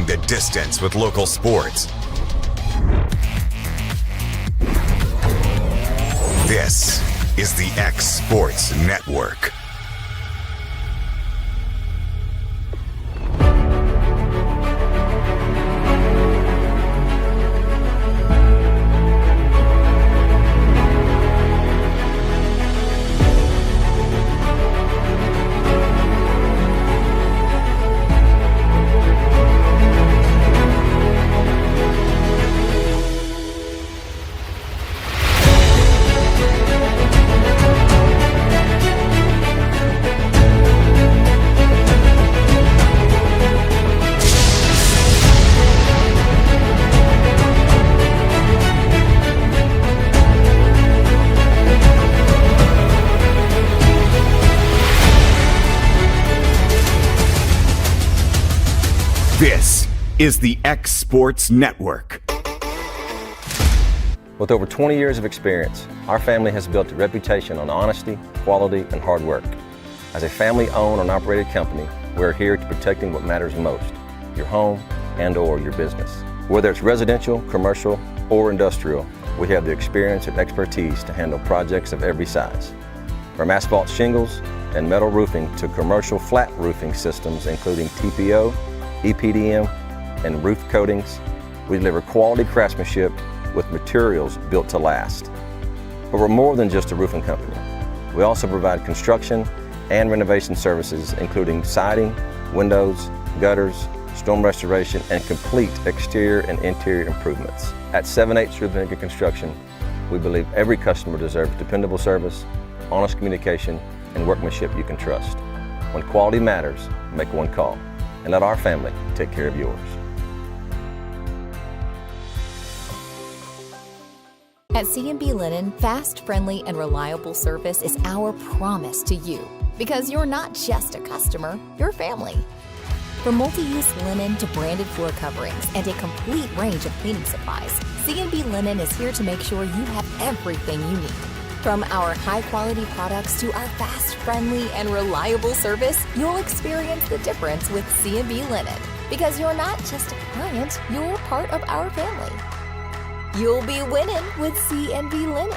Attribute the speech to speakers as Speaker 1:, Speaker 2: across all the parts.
Speaker 1: the distance with local sports. This is the X Sports Network. This is the X Sports Network.
Speaker 2: With over 20 years of experience, our family has built a reputation on honesty, quality, and hard work. As a family-owned and operated company, we're here to protecting what matters most, your home and/or your business. Whether it's residential, commercial, or industrial, we have the experience and expertise to handle projects of every size. From asphalt shingles and metal roofing to commercial flat roofing systems, including TPO, EPDM, and roof coatings, we deliver quality craftsmanship with materials built to last. But we're more than just a roofing company. We also provide construction and renovation services, including siding, windows, gutters, storm restoration, and complete exterior and interior improvements. At 7-8 Vinegar Construction, we believe every customer deserves dependable service, honest communication, and workmanship you can trust. When quality matters, make one call, and let our family take care of yours.
Speaker 3: At C&B Linen, fast, friendly, and reliable service is our promise to you. Because you're not just a customer, you're family. From multi-use linen to branded floor coverings and a complete range of cleaning supplies, C&B Linen is here to make sure you have everything you need. From our high-quality products to our fast, friendly, and reliable service, you'll experience the difference with C&B Linen. Because you're not just a client, you're part of our family. You'll be winning with C&B Linen.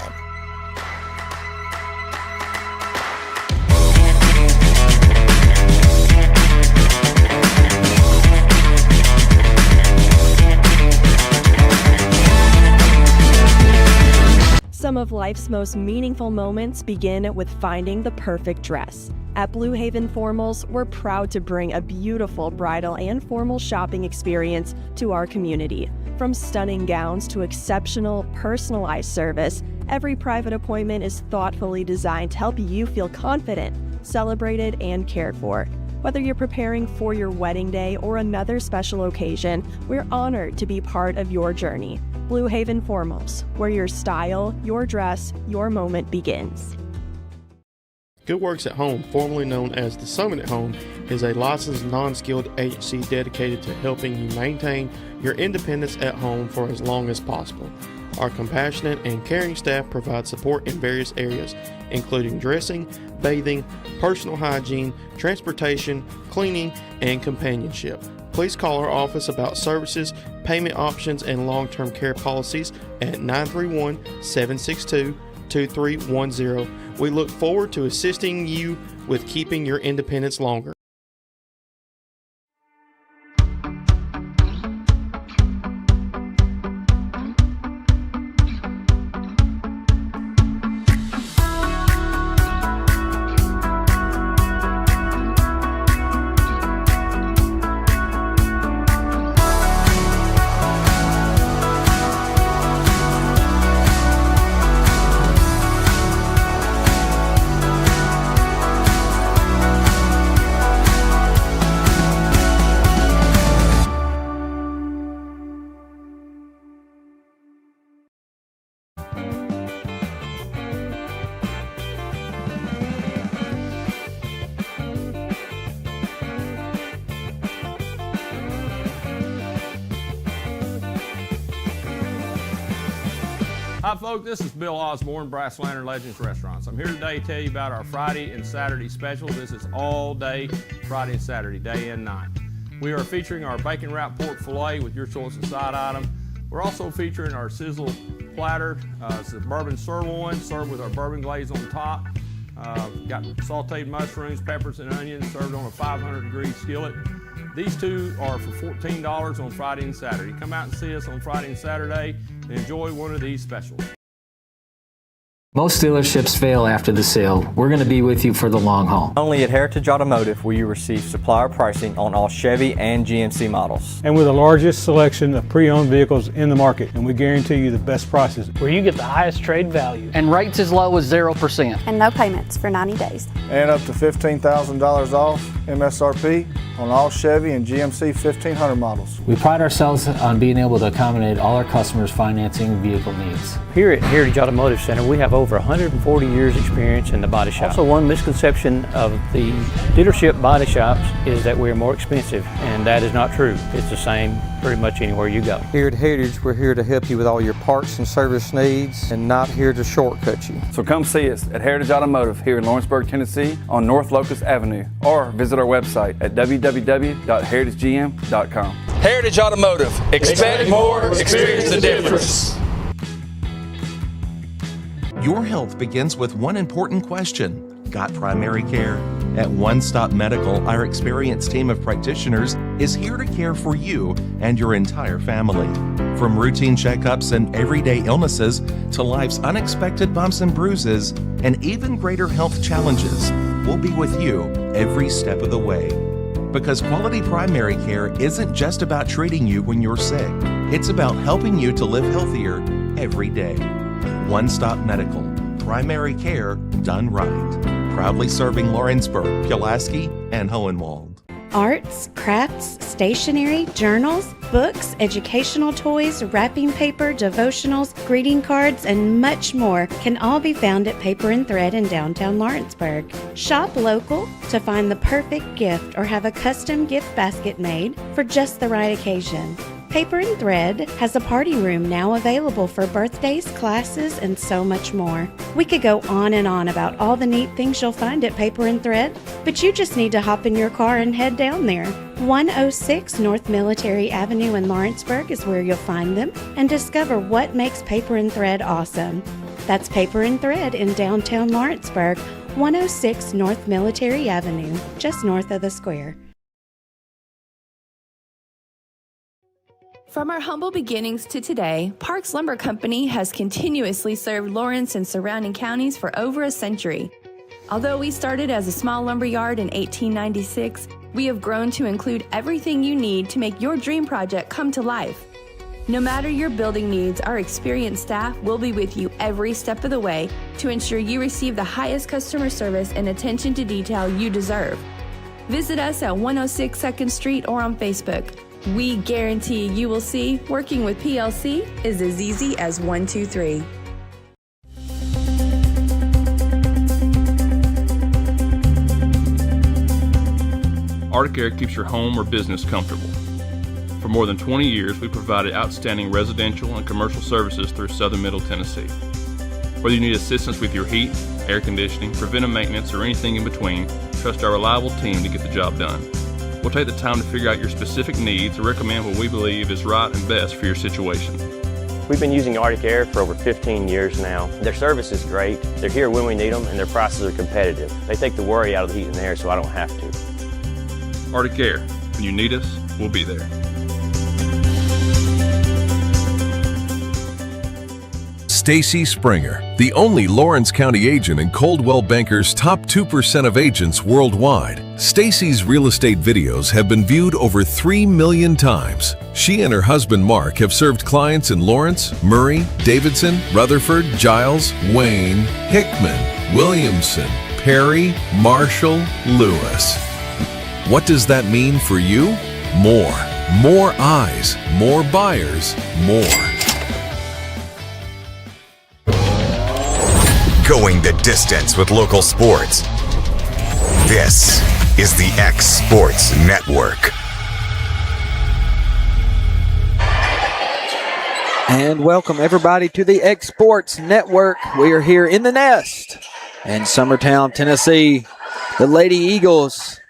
Speaker 4: Some of life's most meaningful moments begin with finding the perfect dress. At Blue Haven Formals, we're proud to bring a beautiful bridal and formal shopping experience to our community. From stunning gowns to exceptional, personalized service, every private appointment is thoughtfully designed to help you feel confident, celebrated, and cared for. Whether you're preparing for your wedding day or another special occasion, we're honored to be part of your journey. Blue Haven Formals, where your style, your dress, your moment begins.
Speaker 5: Good Works at Home, formerly known as the Summit at Home, is a licensed, non-skilled agency dedicated to helping you maintain your independence at home for as long as possible. Our compassionate and caring staff provide support in various areas, including dressing, bathing, personal hygiene, transportation, cleaning, and companionship. Please call our office about services, payment options, and long-term care policies at 931-762-2310. We look forward to assisting you with keeping your independence longer.
Speaker 6: Hi folks, this is Bill Osborne, Brass Lantern Legends Restaurants. I'm here today to tell you about our Friday and Saturday special. This is all day, Friday and Saturday, day and night. We are featuring our bacon wrapped pork filet with your choice of side item. We're also featuring our sizzle platter. It's a bourbon sirloin served with our bourbon glaze on top. Got sauteed mushrooms, peppers, and onions served on a 500-degree skillet. These two are for $14 on Friday and Saturday. Come out and see us on Friday and Saturday and enjoy one of these specials.
Speaker 7: Most dealerships fail after the sale. We're going to be with you for the long haul.
Speaker 8: Only at Heritage Automotive will you receive supplier pricing on all Chevy and GMC models.
Speaker 9: And with the largest selection of pre-owned vehicles in the market, and we guarantee you the best prices.
Speaker 10: Where you get the highest trade value.
Speaker 7: And rates as low as 0%.
Speaker 11: And no payments for 90 days.
Speaker 12: And up to $15,000 off MSRP on all Chevy and GMC 1500 models.
Speaker 7: We pride ourselves on being able to accommodate all our customers' financing vehicle needs.
Speaker 10: Here at Heritage Automotive Center, we have over 140 years experience in the body shop. Also, one misconception of the dealership body shops is that we're more expensive, and that is not true. It's the same pretty much anywhere you go.
Speaker 8: Here at Heritage, we're here to help you with all your parts and service needs and not here to shortcut you.
Speaker 13: So come see us at Heritage Automotive here in Lawrenceburg, Tennessee on North Locust Avenue, or visit our website at www.heritagegm.com.
Speaker 14: Heritage Automotive. Expect more, experience the difference.
Speaker 15: Your health begins with one important question. Got primary care? At One Stop Medical, our experienced team of practitioners is here to care for you and your entire family. From routine checkups and everyday illnesses to life's unexpected bumps and bruises and even greater health challenges, we'll be with you every step of the way. Because quality primary care isn't just about treating you when you're sick. It's about helping you to live healthier every day. One Stop Medical. Primary care done right. Proudly serving Lawrenceburg, Pulaski, and Hohenwald.
Speaker 11: Arts, crafts, stationery, journals, books, educational toys, wrapping paper, devotionals, greeting cards, and much more can all be found at Paper and Thread in downtown Lawrenceburg. Shop local to find the perfect gift or have a custom gift basket made for just the right occasion. Paper and Thread has a party room now available for birthdays, classes, and so much more. We could go on and on about all the neat things you'll find at Paper and Thread, but you just need to hop in your car and head down there. 106 North Military Avenue in Lawrenceburg is where you'll find them and discover what makes Paper and Thread awesome. That's Paper and Thread in downtown Lawrenceburg, 106 North Military Avenue, just north of the square.
Speaker 16: From our humble beginnings to today, Parks Lumber Company has continuously served Lawrence and surrounding counties for over a century. Although we started as a small lumber yard in 1896, we have grown to include everything you need to make your dream project come to life. No matter your building needs, our experienced staff will be with you every step of the way to ensure you receive the highest customer service and attention to detail you deserve. Visit us at 106 2nd Street or on Facebook. We guarantee you will see working with PLC is as easy as 1, 2, 3.
Speaker 17: Arctic Air keeps your home or business comfortable. For more than 20 years, we provided outstanding residential and commercial services through southern Middle Tennessee. Whether you need assistance with your heat, air conditioning, preventive maintenance, or anything in between, trust our reliable team to get the job done. We'll take the time to figure out your specific needs and recommend what we believe is right and best for your situation.
Speaker 18: We've been using Arctic Air for over 15 years now. Their service is great, they're here when we need them, and their prices are competitive. They take the worry out of the heat and air so I don't have to.
Speaker 17: Arctic Air, when you need us, we'll be there.
Speaker 19: Stacy Springer, the only Lawrence County agent in Coldwell Banker's top 2% of agents worldwide. Stacy's real estate videos have been viewed over 3 million times. She and her husband Mark have served clients in Lawrence, Murray, Davidson, Rutherford, Giles, Wayne, Hickman, Williamson, Perry, Marshall, Lewis. What does that mean for you? More. More eyes, more buyers, more.
Speaker 1: Going the distance with local sports. This is the X Sports Network.
Speaker 20: And welcome everybody to the X Sports Network. We are here in the Nest in Summertown, Tennessee. The Lady Eagles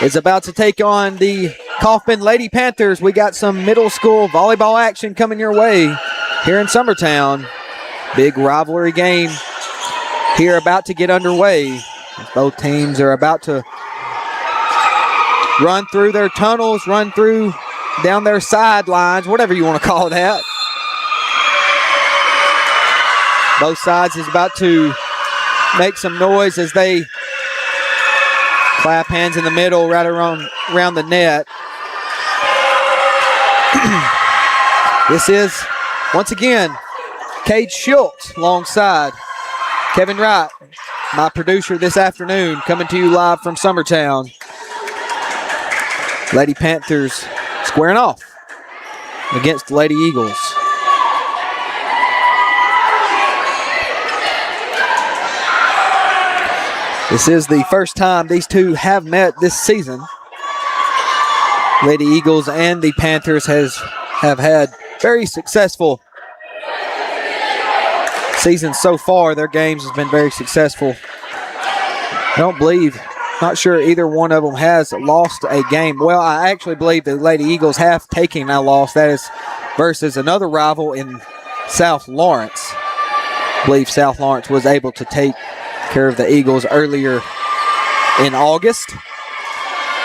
Speaker 20: is about to take on the Coffman Lady Panthers, we got some middle school volleyball action coming your way here in Summertown. Big rivalry game here about to get underway. Both teams are about to run through their tunnels, run through down their sidelines, whatever you want to call that. Both sides is about to make some noise as they clap hands in the middle right around the net. This is, once again, Cade Schultz alongside Kevin Wright, my producer this afternoon, coming to you live from Summertown. Lady Panthers squaring off against the Lady Eagles. This is the first time these two have met this season. Lady Eagles and the Panthers have had very successful seasons so far. Their games has been very successful. Not sure either one of them has lost a game. Well, I actually believe the Lady Eagles have taken a loss. That is versus another rival in South Lawrence. I believe South Lawrence was able to take care of the Eagles earlier in August.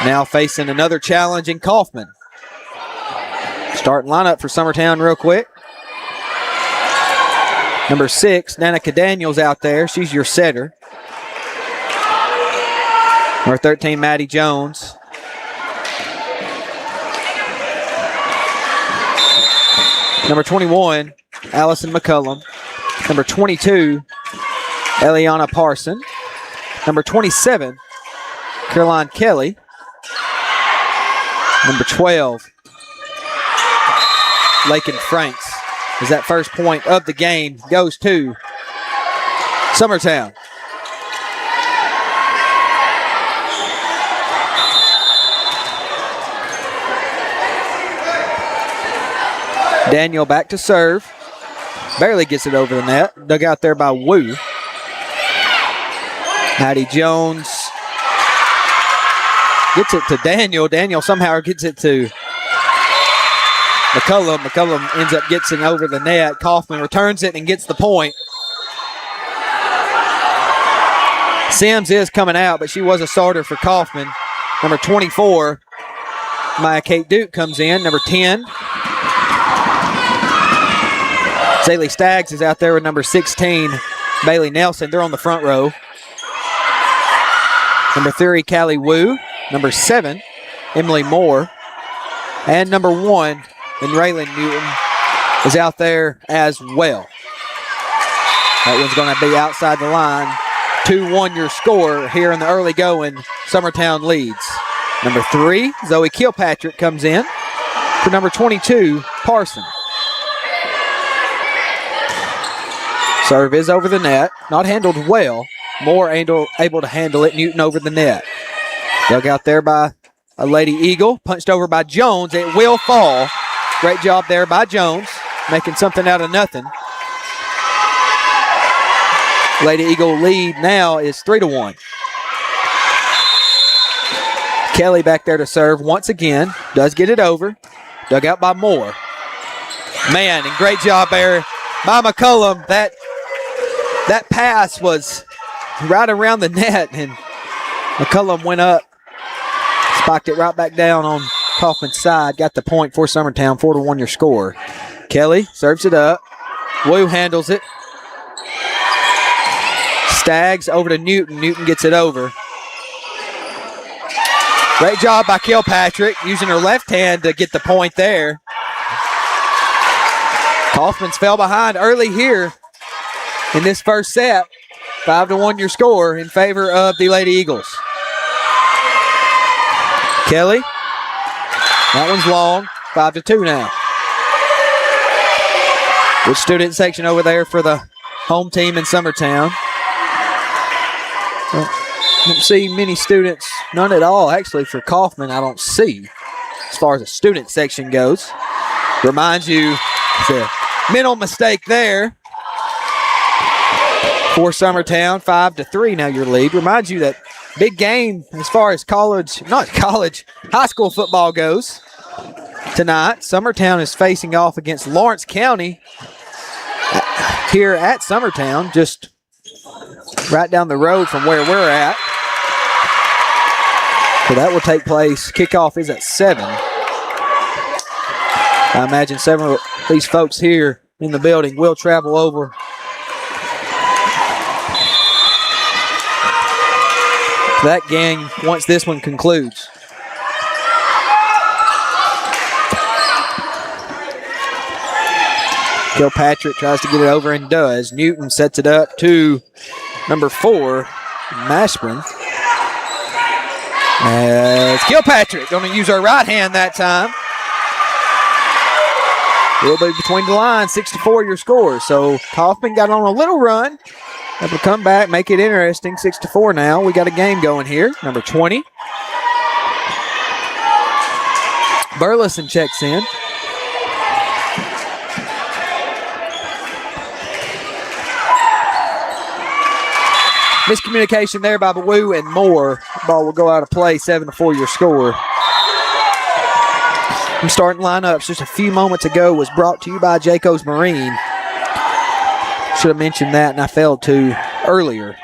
Speaker 20: Now facing another challenge in Coffman. Starting lineup for Summertown real quick. Number 6, Danica Daniels out there. She's your setter. Number 13, Maddie Jones. Number 21, Allison McCullum. Number 22, Eliana Parson. Number 27, Caroline Kelly. Number 12, Lakin Franks. As that first point of the game goes to Summertown. Daniel back to serve. Barely gets it over the net. Dug out there by Wu. Maddie Jones gets it to Daniel. Daniel somehow gets it to McCullum. McCullum ends up getting over the net. Coffman returns it and gets the point. Sims is coming out, but she was a starter for Coffman. Number 24, Maya Kate Duke comes in. Number 10, Zaylee Staggs is out there with number 16, Bailey Nelson. They're on the front row. Number 3, Callie Wu. Number 7, Emily Moore. And number 1, and Raylan Newton is out there as well. That one's going to be outside the line. 2-1 your score here in the early going. Summertown leads. Number 3, Zoe Kilpatrick comes in for number 22, Parson. Serve is over the net. Not handled well. Moore able to handle it. Newton over the net. Dug out there by a Lady Eagle. Punched over by Jones. It will fall. Great job there by Jones. Making something out of nothing. Lady Eagle lead now is 3-1. Kelly back there to serve once again. Does get it over. Dug out by Moore. Man, and great job there by McCullum. That pass was right around the net, and McCullum went up, spiked it right back down on Coffman's side, got the point for Summertown, 4-1 your score. Kelly serves it up. Wu handles it. Staggs over to Newton. Newton gets it over. Great job by Kilpatrick, using her left hand to get the point there. Coffman's fell behind early here in this first set. 5-1 your score in favor of the Lady Eagles. Kelly. That one's long. 5-2 now. Good student section over there for the home team in Summertown. Don't see many students. None at all, actually, for Coffman. I don't see as far as the student section goes. Reminds you, it's a mental mistake there for Summertown. 5-3 now your lead. Reminds you that Big game as far as high school football goes tonight. Summertown is facing off against Lawrence County here at Summertown, just right down the road from where we're at. So that will take place. Kickoff is at 7. I imagine several of these folks here in the building will travel over that game once this one concludes. Kilpatrick tries to get it over and does. Newton sets it up to number 4, Mashburn. It's Kilpatrick going to use her right hand that time. Will be between the lines, 6-4 your score. So Coffman got on a little run. Able to come back, make it interesting. 6-4 now. We got a game going here. Number 20. Burleson checks in. Miscommunication there by Wu and Moore. Ball will go out of play, 7-4 your score. From starting lineups just a few moments ago was brought to you by Jayco's Marine. Should have mentioned that, and I failed to earlier.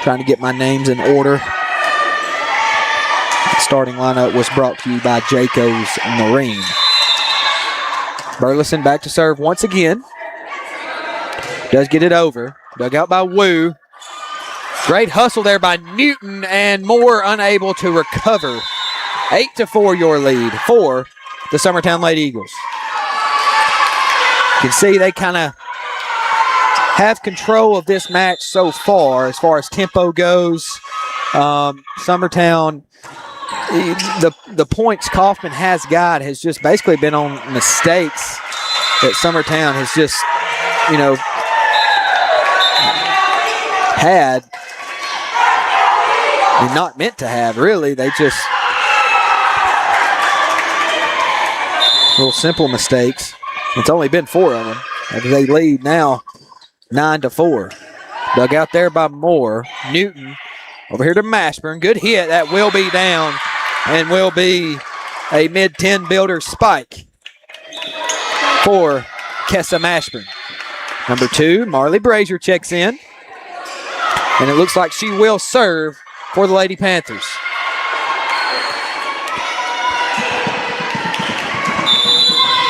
Speaker 20: Trying to get my names in order. The starting lineup was brought to you by Jayco's Marine. Burleson back to serve once again. Does get it over. Dug out by Wu. Great hustle there by Newton, and Moore unable to recover. 8-4 your lead for the Summertown Lady Eagles. You can see they kind of have control of this match so far as tempo goes. Summertown, the points Coffman has got has just basically been on mistakes that Summertown has just, had and not meant to have, really. They just little simple mistakes. It's only been 4 of them. They lead now 9-4. Dug out there by Moore. Newton over here to Mashburn. Good hit. That will be down and will be a mid-10 builder spike for Kessa Mashburn. Number 2, Marley Brazier checks in. And it looks like she will serve for the Lady Panthers.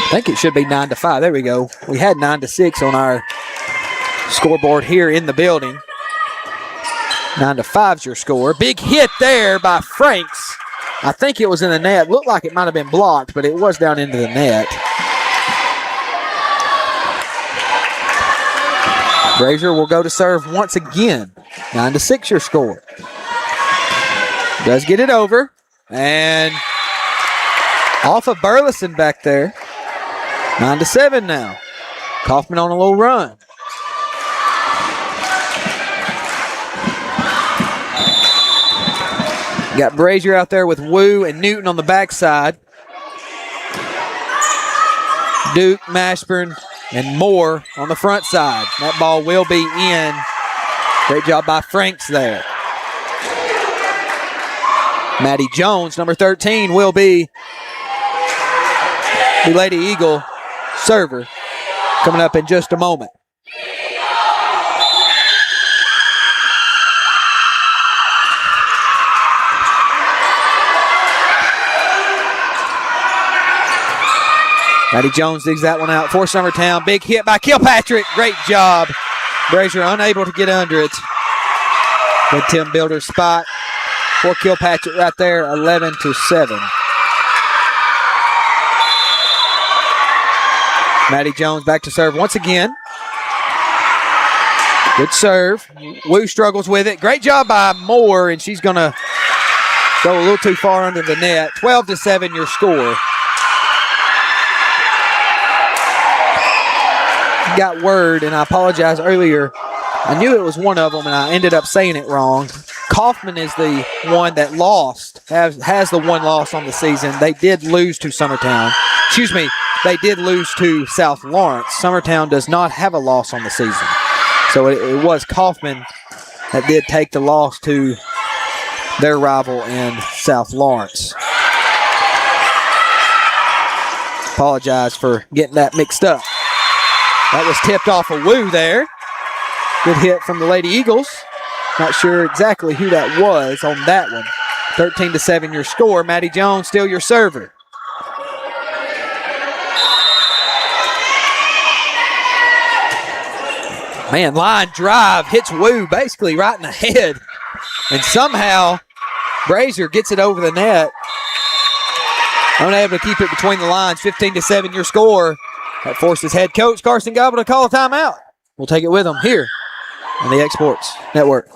Speaker 20: I think it should be 9-5. There we go. We had 9-6 on our scoreboard here in the building. 9-5's your score. Big hit there by Franks. I think it was in the net. Looked like it might have been blocked, but it was down into the net. Brazier will go to serve once again. 9-6 your score. Does get it over. And off of Burleson back there. 9-7 now. Coffman on a little run. Got Brazier out there with Wu and Newton on the backside. Duke, Mashburn, and Moore on the front side. That ball will be in. Great job by Franks there. Maddie Jones, number 13, will be the Lady Eagle server coming up in just a moment. Maddie Jones digs that one out for Summertown. Big hit by Kilpatrick. Great job. Brazier unable to get under it. Good Tim Builder spot for Kilpatrick right there, 11-7. Maddie Jones back to serve once again. Good serve. Wu struggles with it. Great job by Moore, and she's going to go a little too far under the net. 12-7 your score. Got word, and I apologize earlier. I knew it was one of them, and I ended up saying it wrong. Coffman is the one that lost, has the one loss on the season. They did lose to Summertown. Excuse me, they did lose to South Lawrence. Summertown does not have a loss on the season. So it was Coffman that did take the loss to their rival in South Lawrence. Apologize for getting that mixed up. That was tipped off a Woo there. Good hit from the Lady Eagles. Not sure exactly who that was on that one. 13-7 your score. Maddie Jones still your server. Man, line drive hits Woo basically right in the head. And somehow Brazier gets it over the net. Unable to keep it between the lines. 15-7 your score. That forces head coach Carson Gobble to call a timeout. We'll take it with him here on the Exports Network.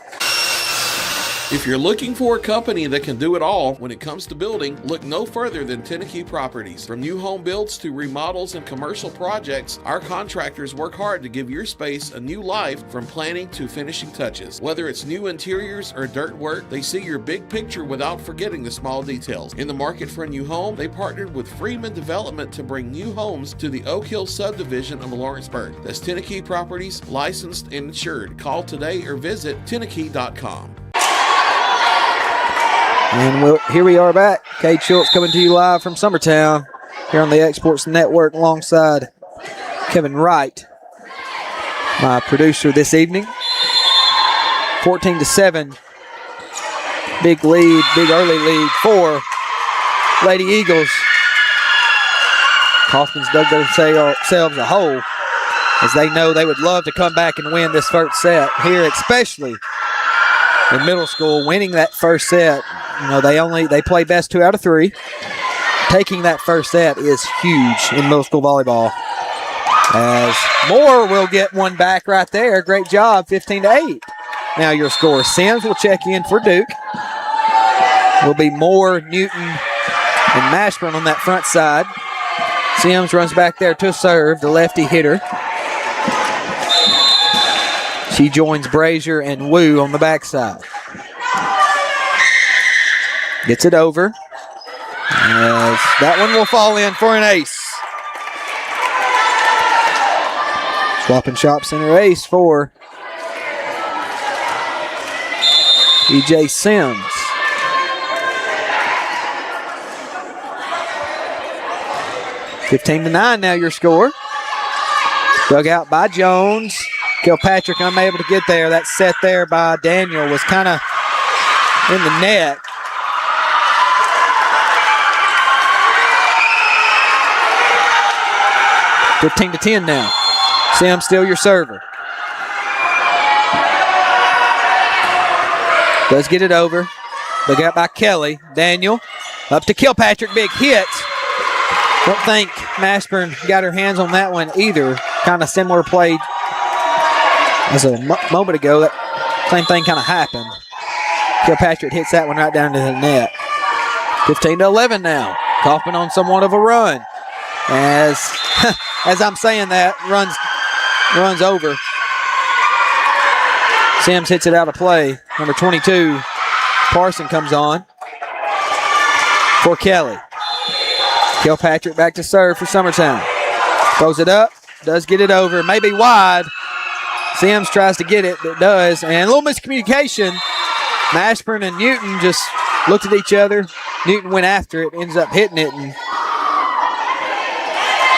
Speaker 21: If you're looking for a company that can do it all when it comes to building, look no further than Tenneke Properties. From new home builds to remodels and commercial projects, our contractors work hard to give your space a new life from planning to finishing touches. Whether it's new interiors or dirt work, they see your big picture without forgetting the small details. In the market for a new home, they partnered with Freeman Development to bring new homes to the Oak Hill subdivision of Lawrenceburg. That's Tenneke Properties, licensed and insured. Call today or visit Tenneke.com.
Speaker 20: And here we are back. Cade Schultz coming to you live from Summertown here on the Exports Network alongside Kevin Wright, my producer this evening. 14-7. Big lead, big early lead for Lady Eagles. Coffman's dug themselves a hole as they know they would love to come back and win this first set here, especially in middle school. Winning that first set, you know, they play best 2 out of 3. Taking that first set is huge in middle school volleyball. As Moore will get one back right there. Great job, 15-8. Now your score. Sims will check in for Duke. Will be Moore, Newton, and Mashburn on that front side. Sims runs back there to serve, the lefty hitter. She joins Brazier and Woo on the backside. Gets it over. As that one will fall in for an ace. Swapping shop center ace for E.J. Sims. (15-9) now your score. Dug out by Jones. Kilpatrick unable to get there. That set there by Daniel was kind of in the net. (15-10) now. Sims still your server. Does get it over. Dug out by Kelly. Daniel up to Kilpatrick. Big hit. Don't think Mashburn got her hands on that one either. Kind of similar play as a moment ago. That same thing kind of happened. Kilpatrick hits that one right down to the net. 15-11 now. Coffman on somewhat of a run. As I'm saying that, runs over. Sims hits it out of play. Number 22, Parson comes on for Kelly. Kilpatrick back to serve for Summertown. Throws it up, does get it over, maybe wide. Sims tries to get it, but does. And a little miscommunication. Mashburn and Newton just looked at each other. Newton went after it, ends up hitting it, and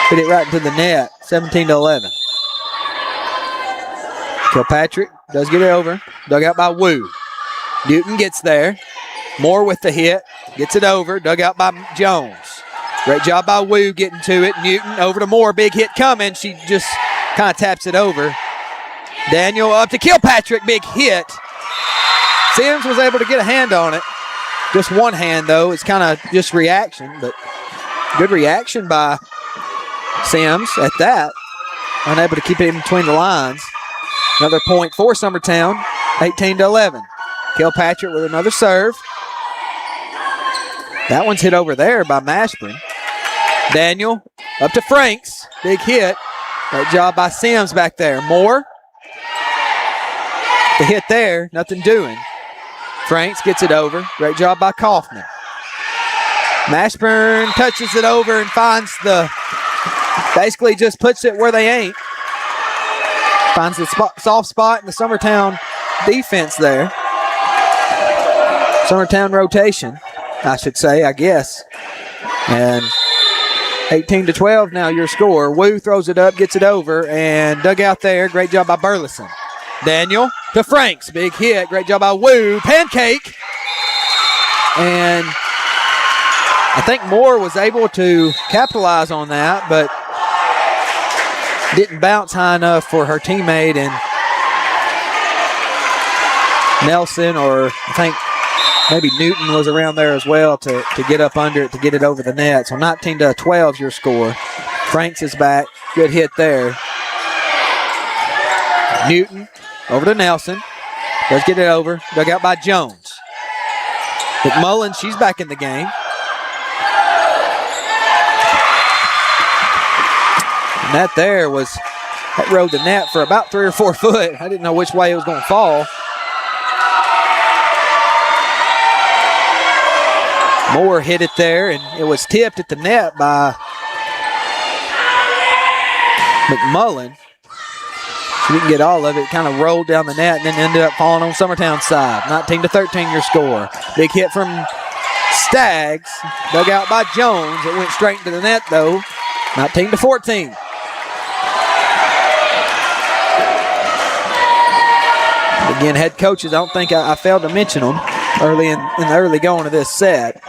Speaker 20: hit it right into the net. 17-11. Kilpatrick does get it over. Dug out by Woo. Newton gets there. Moore with the hit. Gets it over. Dug out by Jones. Great job by Woo getting to it. Newton over to Moore. Big hit coming. She just kind of taps it over. Daniel up to Kilpatrick. Big hit. Sims was able to get a hand on it. Just one hand, though. It's kind of just reaction, but good reaction by Sims at that. Unable to keep it in between the lines. Another point for Summertown. 18-11. Kilpatrick with another serve. That one's hit over there by Mashburn. Daniel up to Franks. Big hit. Great job by Sims back there. Moore. The hit there. Nothing doing. Franks gets it over. Great job by Coffman. Mashburn touches it over and finds basically just puts it where they ain't. Finds the soft spot in the Summertown defense there. Summertown rotation, I should say, I guess. And 18-12 now your score. Wu throws it up, gets it over, and dug out there. Great job by Burleson. Daniel to Franks. Big hit. Great job by Wu. Pancake. And I think Moore was able to capitalize on that, but didn't bounce high enough for her teammate. And Nelson, or I think maybe Newton was around there as well to get up under it, to get it over the net. So 19-12 is your score. Franks is back. Good hit there. Newton over to Nelson. Does get it over. Dug out by Jones. McMullen, she's back in the game. And that rode the net for about 3 or 4 foot. I didn't know which way it was going to fall. Moore hit it there, and it was tipped at the net by McMullen. She didn't get all of it. Kind of rolled down the net and then ended up falling on Summertown's side. 19-13 your score. Big hit from Staggs. Dug out by Jones. It went straight into the net, though. 19-14. Again, head coaches, I don't think I failed to mention them early in the early going of this set.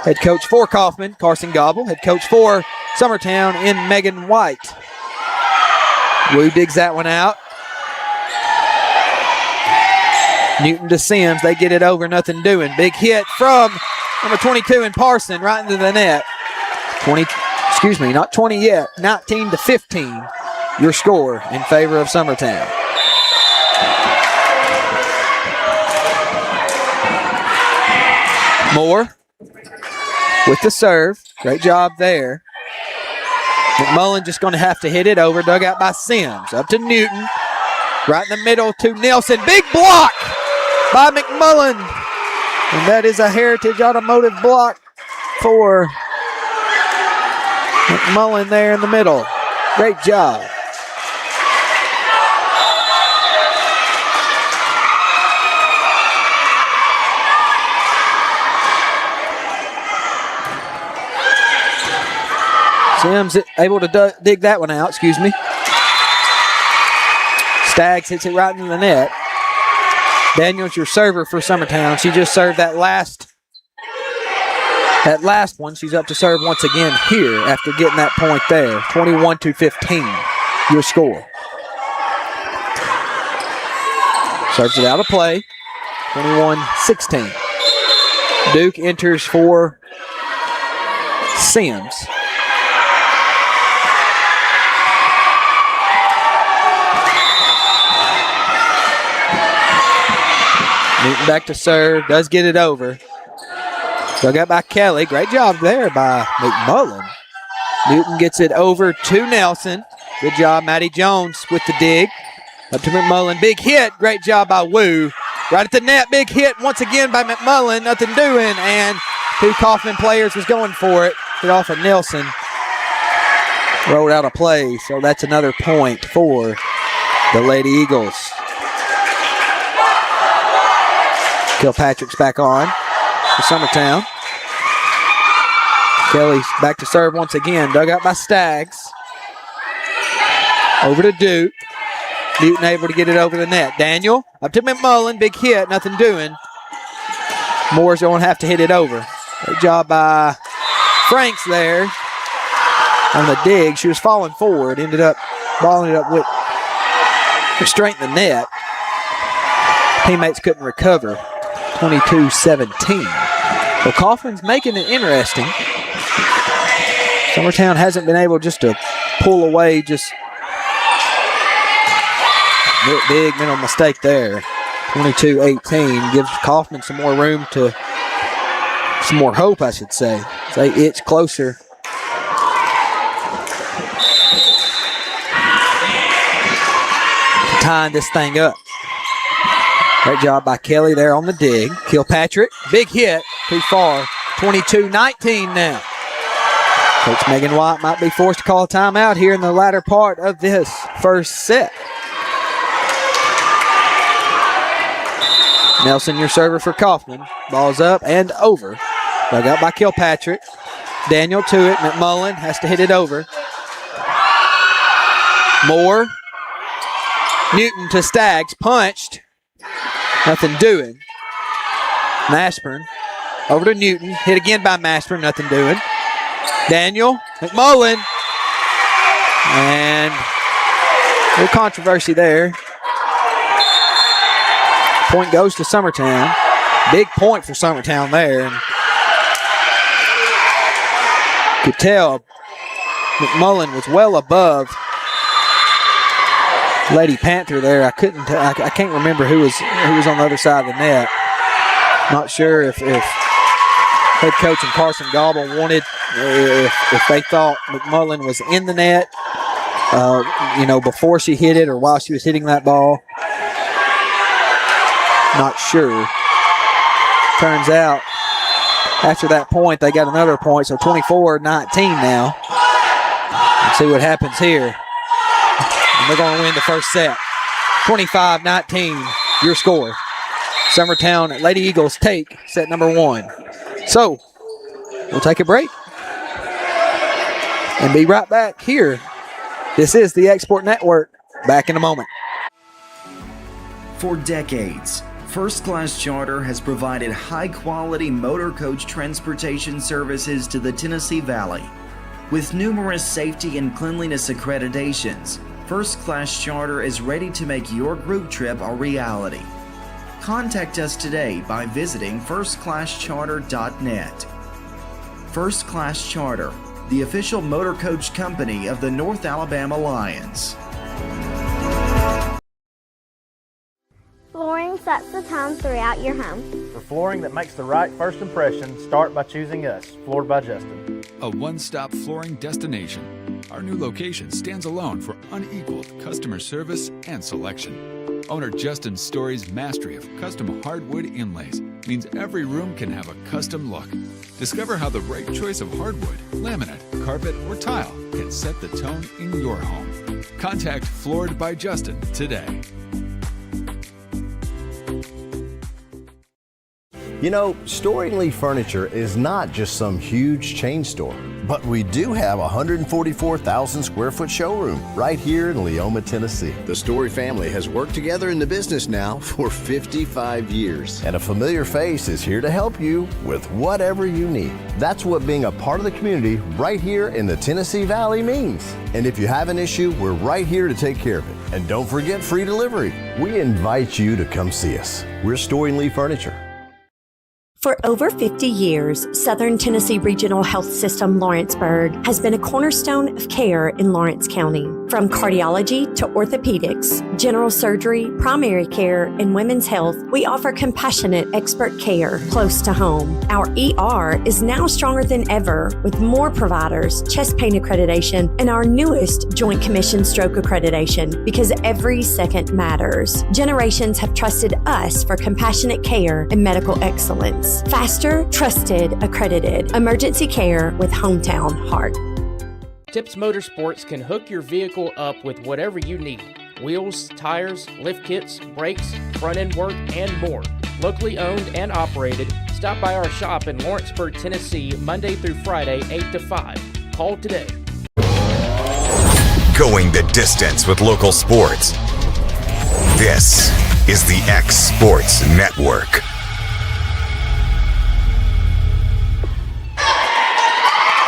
Speaker 20: Head coach for Coffman, Carson Gobble. Head coach for Summertown in Megan White. Wu digs that one out. Newton to Sims. They get it over, nothing doing. Big hit from number 22 in Parson right into the net. 19-15 your score in favor of Summertown. Moore with the serve. Great job there. McMullen just going to have to hit it over. Dug out by Sims. Up to Newton. Right in the middle to Nelson. Big block by McMullen. And that is a Heritage Automotive block for McMullen there in the middle. Great job. Sims able to dig that one out, excuse me. Staggs hits it right into the net. Daniel's your server for Summertown. She just served that last one. She's up to serve once again here after getting that point there. 21-15, your score. Serves it out of play. 21-16. Duke enters for Sims. Newton back to serve, does get it over. Dug out by Kelly. Great job there by McMullen. Newton gets it over to Nelson. Good job, Maddie Jones with the dig. Up to McMullen. Big hit. Great job by Wu. Right at the net. Big hit once again by McMullen. Nothing doing. And 2 Coffman players was going for it. Hit off of Nelson. Rolled out of play. So that's another point for the Lady Eagles. Kilpatrick's back on for Summertown. Kelly's back to serve once again. Dug out by Staggs. Over to Duke. Newton able to get it over the net. Daniel up to McMullen. Big hit. Nothing doing. Moore's going to have to hit it over. Great job by Franks there on the dig. She was falling forward. Ended up balling it up with straight in the net. Teammates couldn't recover. 22-17. Well, Coffman's making it interesting. Summertown hasn't been able just to pull away. Just big mental mistake there. 22-18 gives Coffman some more room to, some more hope, I should say. They itch closer. Tying this thing up. Great job by Kelly there on the dig. Kilpatrick, big hit, too far. 22-19 now. Coach Megan White might be forced to call a timeout here in the latter part of this first set. Nelson, your server for Coffman. Ball's up and over. Dug out by Kilpatrick. Daniel to it. McMullen has to hit it over. Moore. Newton to Staggs. Punched. Nothing doing. Mashburn. Over to Newton. Hit again by Mashburn. Nothing doing. Daniel. McMullen. And a little controversy there. Point goes to Summertown. Big point for Summertown there. And could tell McMullen was well above Lady Panther there. I can't remember who was on the other side of the net. Not sure if head coach and Carson Gobble wanted, if they thought McMullen was in the net, before she hit it or while she was hitting that ball. Not sure. Turns out, after that point, they got another point, so 24-19 now. Let's see what happens here. And they're going to win the first set. 25-19, your score. Summertown Lady Eagles take set number 1. So, we'll take a break and be right back here. This is the Export Network. Back in a moment.
Speaker 2: For decades, First Class Charter has provided high-quality motor coach transportation services to the Tennessee Valley. With numerous safety and cleanliness accreditations, First Class Charter is ready to make your group trip a reality. Contact us today by visiting firstclasscharter.net. First Class Charter, the official motor coach company of the North Alabama Lions.
Speaker 22: Flooring sets the tone throughout your home.
Speaker 23: For flooring that makes the right first impression, start by choosing us, Floored by Justin.
Speaker 24: A one-stop flooring destination. Our new location stands alone for unequaled customer service and selection. Owner Justin Story's mastery of custom hardwood inlays means every room can have a custom look. Discover how the right choice of hardwood, laminate, carpet, or tile can set the tone in your home. Contact Floored by Justin today.
Speaker 25: You know, Storing Lee Furniture is not just some huge chain store, but we do have a 144,000 square foot showroom right here in Leoma, Tennessee. The Story family has worked together in the business now for 55 years. And a familiar face is here to help you with whatever you need. That's what being a part of the community right here in the Tennessee Valley means. And if you have an issue, we're right here to take care of it. And don't forget free delivery. We invite you to come see us. We're Storing Lee Furniture.
Speaker 26: For over 50 years, Southern Tennessee Regional Health System Lawrenceburg has been a cornerstone of care in Lawrence County. From cardiology to orthopedics, general surgery, primary care, and women's health, we offer compassionate expert care close to home. Our ER is now stronger than ever with more providers, chest pain accreditation, and our newest Joint Commission stroke accreditation because every second matters. Generations have trusted us for compassionate care and medical excellence. Faster, trusted, accredited. Emergency care with Hometown Heart.
Speaker 27: Tips Motorsports can hook your vehicle up with whatever you need. Wheels, tires, lift kits, brakes, front-end work, and more. Locally owned and operated, stop by our shop in Lawrenceburg, Tennessee, Monday through Friday, 8 to 5. Call today.
Speaker 1: Going the distance with local sports. This is the X Sports Network.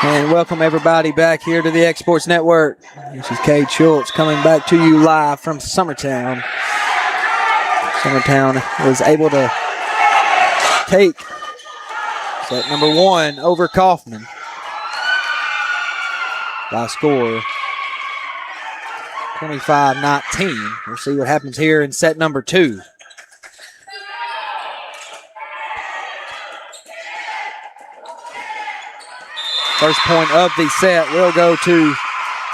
Speaker 20: And welcome everybody back here to the X Sports Network. This is Cade Schultz coming back to you live from Summertown. Summertown was able to take set number 1 over Coffman by a score 25-19. We'll see what happens here in set number 2. First point of the set will go to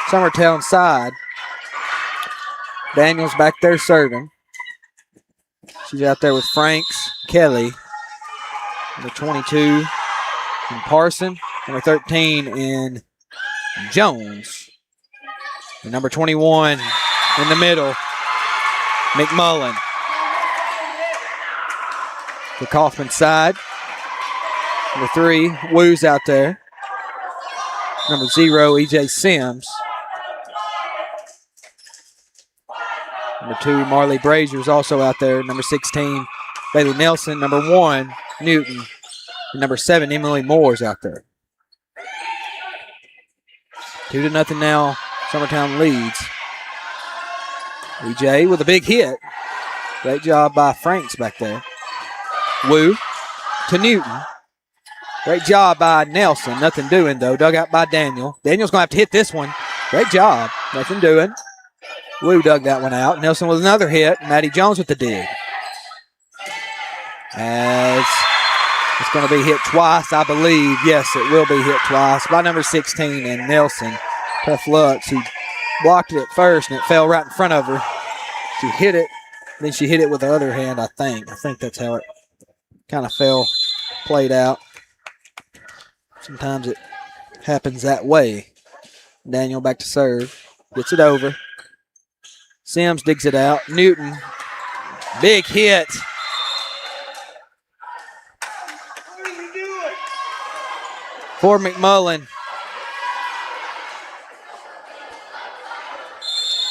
Speaker 20: Summertown side. Daniels back there serving. She's out there with Franks, Kelly, number 22, and Parson, number 13, and Jones. And number 21 in the middle, McMullen. the Coffman side. Number 3, Woo's out there. Number 0, E.J. Sims. Number 2, Marley Brazier's also out there. Number 16, Bailey Nelson. Number 1, Newton. And number 7, Emily Moore's out there. 2-0 now. Summertown leads. E.J. with a big hit. Great job by Franks back there. Woo to Newton. Great job by Nelson. Nothing doing, though. Dug out by Daniel. Daniel's going to have to hit this one. Great job. Nothing doing. Woo dug that one out. Nelson with another hit. Maddie Jones with the dig. As it's going to be hit twice, I believe. Yes, it will be hit twice by number 16 and Nelson. Tough luck. She blocked it at first, and it fell right in front of her. She hit it. Then she hit it with the other hand, I think. I think that's how it kind of played out. Sometimes it happens that way. Daniel back to serve. Gets it over. Sims digs it out. Newton. Big hit. For McMullen.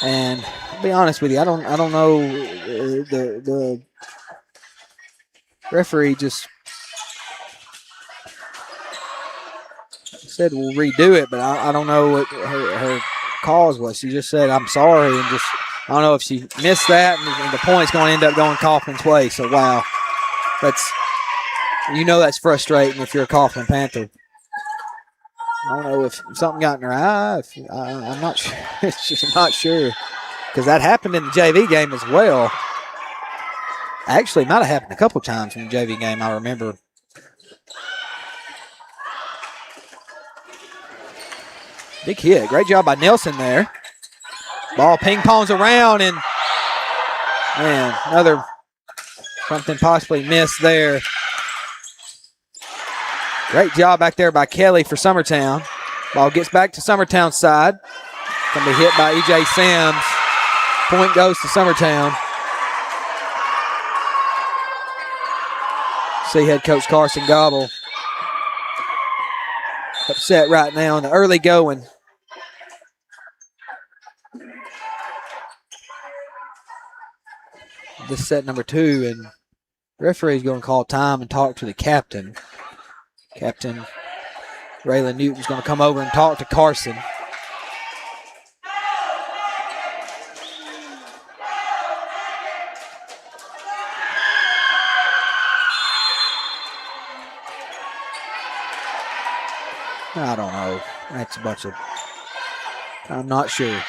Speaker 20: And I'll be honest with you, I don't know. The referee just said we'll redo it, but I don't know what her cause was. She just said, I'm sorry, and just I don't know if she missed that, and the point's going to end up going Coffman's way. So, wow. That's frustrating if you're a Coffman Panther. I don't know if something got in her eye. I'm not sure. Just not sure. Because that happened in the JV game as well. Actually, it might have happened a couple times in the JV game, I remember. Big hit. Great job by Nelson there. Ball ping-pongs around, and, man, another something possibly missed there. Great job back there by Kelly for Summertown. Ball gets back to Summertown's side. Going to be hit by E.J. Sims. Point goes to Summertown. See head coach Carson Gobble upset right now in the early going. This set number 2, and referee's going to call time and talk to the captain. Captain Raylan Newton's going to come over and talk to Carson. I don't know. That's a bunch of... I'm not sure.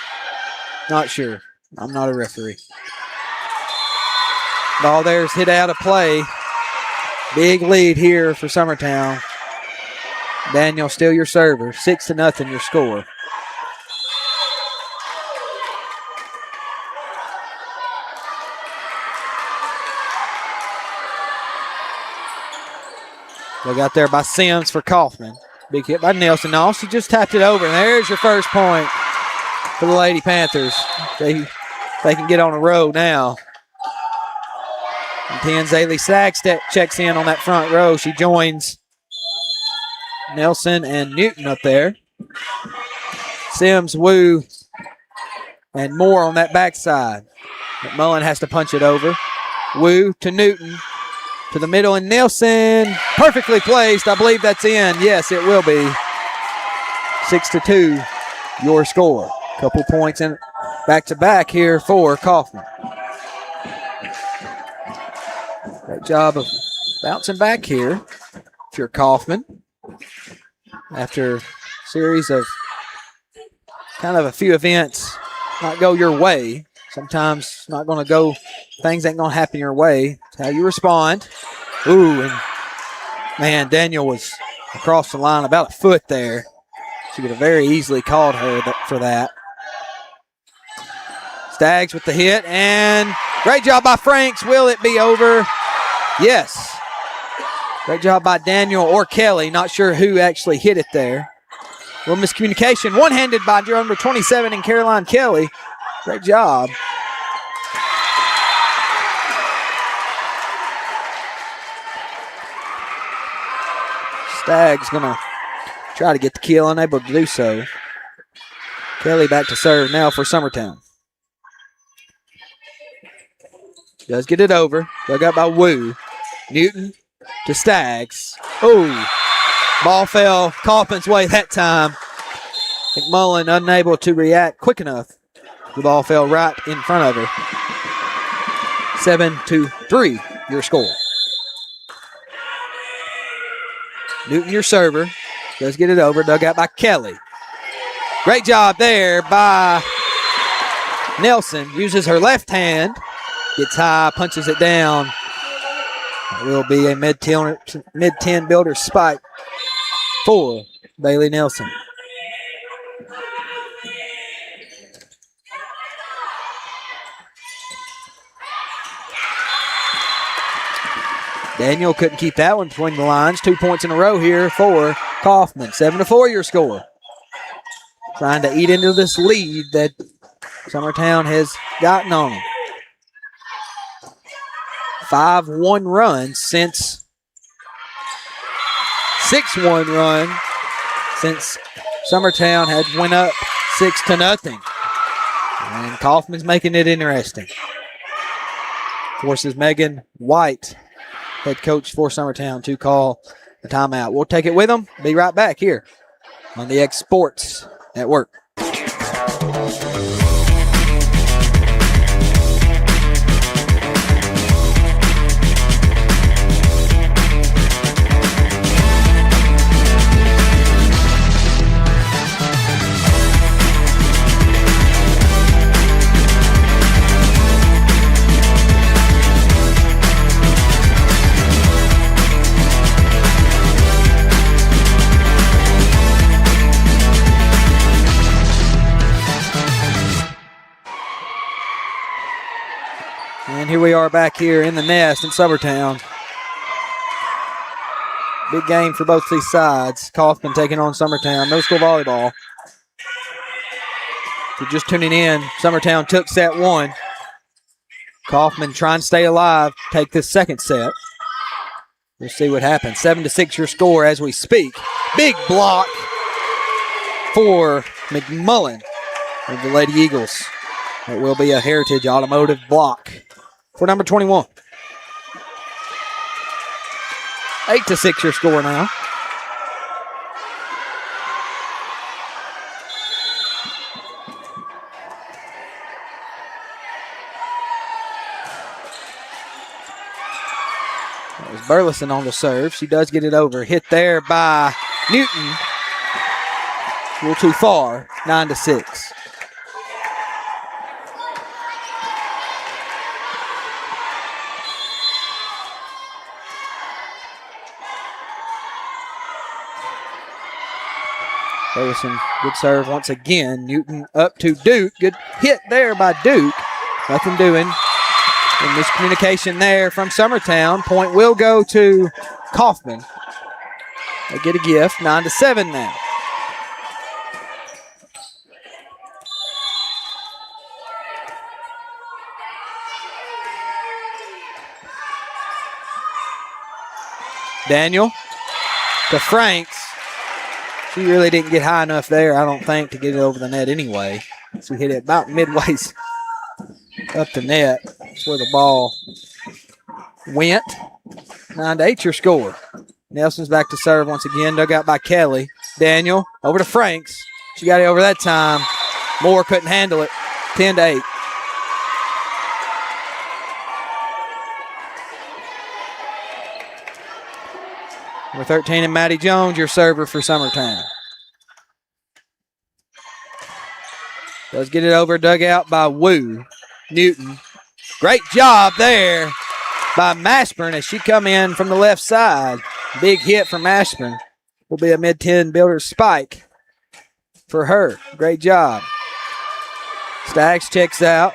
Speaker 20: Not sure. I'm not a referee. Ball there's hit out of play. Big lead here for Summertown. Daniel still your server. 6-0 your score. They got there by Sims for Coffman. Big hit by Nelson. No, she just tapped it over. And there's your first point for the Lady Panthers. They can get on a row now. And 10 Zaylee Sachs checks in on that front row. She joins Nelson and Newton up there. Sims, Wu, and Moore on that backside. McMullen has to punch it over. Wu to Newton. To the middle, and Nelson perfectly placed. I believe that's in. Yes, it will be. 6-2, your score. Couple points in back-to-back here for Coffman. Great job of bouncing back here if you're Coffman. After a series of kind of a few events not go your way. Sometimes it's not going to go, things ain't going to happen your way. It's how you respond. Ooh, and man, Daniel was across the line about a foot there. She could have very easily called her for that. Staggs with the hit, and great job by Franks. Will it be over? Yes. Great job by Daniel or Kelly. Not sure who actually hit it there. A little miscommunication. One-handed by number 27 and Caroline Kelly. Great job. Staggs going to try to get the kill, unable to do so. Kelly back to serve now for Summertown. Does get it over. Dug out by Wu. Newton to Staggs. Oh, ball fell Coffman's way that time. McMullen unable to react quick enough. The ball fell right in front of her. 7-3, your score. Newton, your server. Does get it over. Dug out by Kelly. Great job there by Nelson. Uses her left hand. Gets high, punches it down. It will be a mid-10 builder spike for Bailey Nelson. Daniel couldn't keep that one between the lines. 2 points in a row here for Coffman. 7-4 your score. Trying to eat into this lead that Summertown has gotten on them. 5-1 run since 6-1 run since Summertown had went up 6-0. And Coffman's making it interesting. Forces Megan White, head coach for Summertown, to call the timeout. We'll take it with them. Be right back here on the X Sports Network. And here we are back here in the nest in Summertown. Big game for both these sides. Coffman taking on Summertown. No school volleyball. If you're just tuning in, Summertown took set one. Coffman trying to stay alive, take this second set. We'll see what happens. 7-6 your score as we speak. Big block for McMullen of the Lady Eagles. It will be a Heritage Automotive block for number 21. 8-6 your score now. That was Burleson on the serve. She does get it over. Hit there by Newton. A little too far. 9-6. Burleson, good serve once again. Newton up to Duke. Good hit there by Duke. Nothing doing. And miscommunication there from Summertown. Point will go to Coffman. They get a gift. 9-7 now. Daniel to Franks. She really didn't get high enough there, I don't think, to get it over the net anyway. So we hit it about midway up the net. That's where the ball went. 9-8 your score. Nelson's back to serve once again. Dug out by Kelly. Daniel over to Franks. She got it over that time. Moore couldn't handle it. 10-8. Number 13 and Maddie Jones, your server for Summertown. Does get it over, dug out by Wu. Newton. Great job there by Mashburn as she come in from the left side. Big hit from Mashburn. Will be a mid-10 builder spike for her. Great job. Staggs checks out.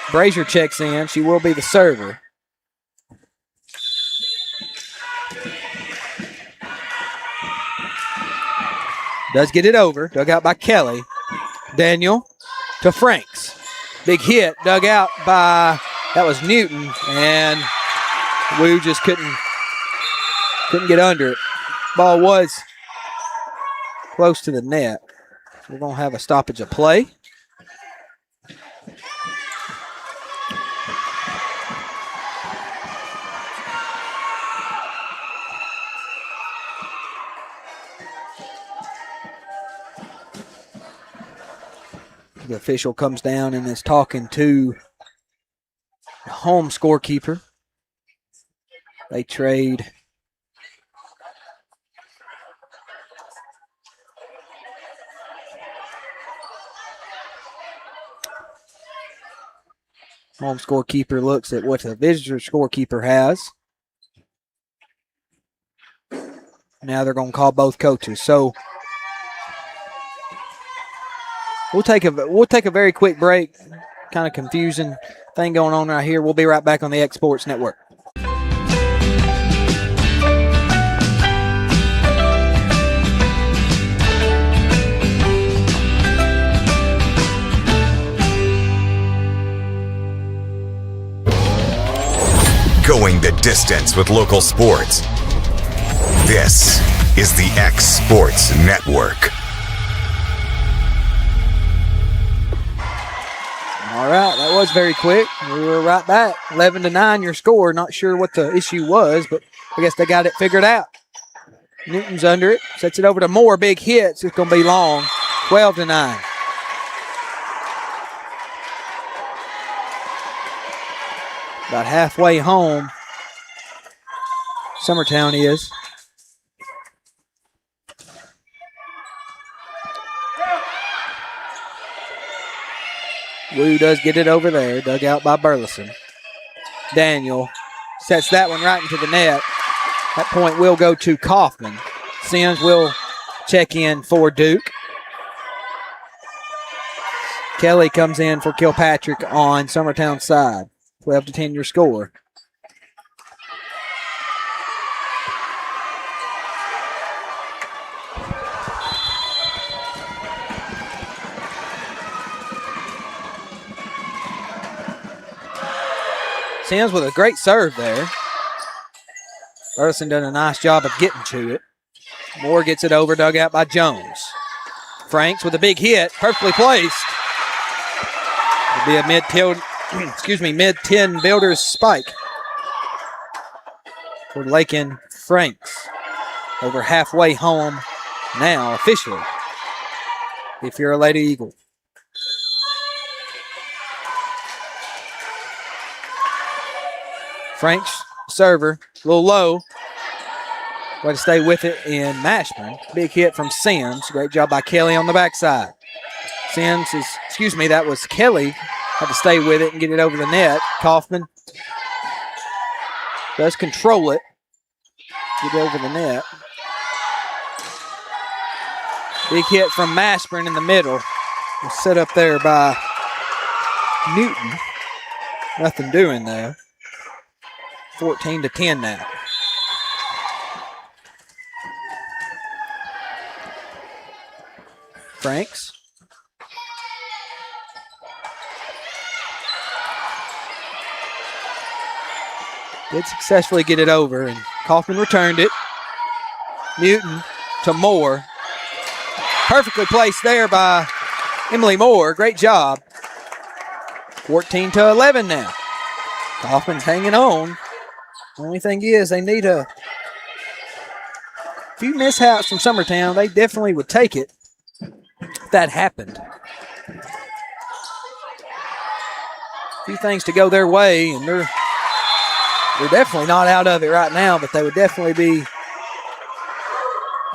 Speaker 20: Brazier checks in. She will be the server. Does get it over. Dug out by Kelly. Daniel to Franks. Big hit. Dug out by, that was Newton. And Wu just couldn't get under it. Ball was close to the net. We're going to have a stoppage of play. The official comes down and is talking to the home scorekeeper. They trade home scorekeeper looks at what the visitor scorekeeper has. Now they're going to call both coaches. So we'll take a very quick break. Kind of confusing thing going on right here. We'll be right back on the X Sports Network.
Speaker 1: Going the distance with local sports. This is the X Sports Network.
Speaker 20: All right, that was very quick. We were right back. 11-9 your score. Not sure what the issue was, but I guess they got it figured out. Newton's under it. Sets it over to Moore. Big hits. It's going to be long. 12-9. About halfway home. Summertown is. Wu does get it over there, dug out by Burleson. Daniel sets that one right into the net. That point will go to Coffman. Sims will check in for Duke. Kelly comes in for Kilpatrick on Summertown's side. 12-10 your score. Sims with a great serve there. Burleson done a nice job of getting to it. Moore gets it over, dug out by Jones. Franks with a big hit, perfectly placed. It'll be a mid-10 builder's spike for Lakin Franks. Over halfway home now, officially, if you're a Lady Eagle. Franks, server, a little low. Way to stay with it in Mashburn. Big hit from Sims. Great job by Kelly on the backside. That was Kelly. Had to stay with it and get it over the net. Coffman does control it. Get it over the net. Big hit from Mashburn in the middle. Set up there by Newton. Nothing doing there. 14-10 now. Franks. Did successfully get it over, and Coffman returned it. Newton to Moore. Perfectly placed there by Emily Moore. Great job. 14-11 now. Coffman's hanging on. Only thing is, they need a few mishaps from Summertown. They definitely would take it if that happened. A few things to go their way, and they're definitely not out of it right now, but they would definitely be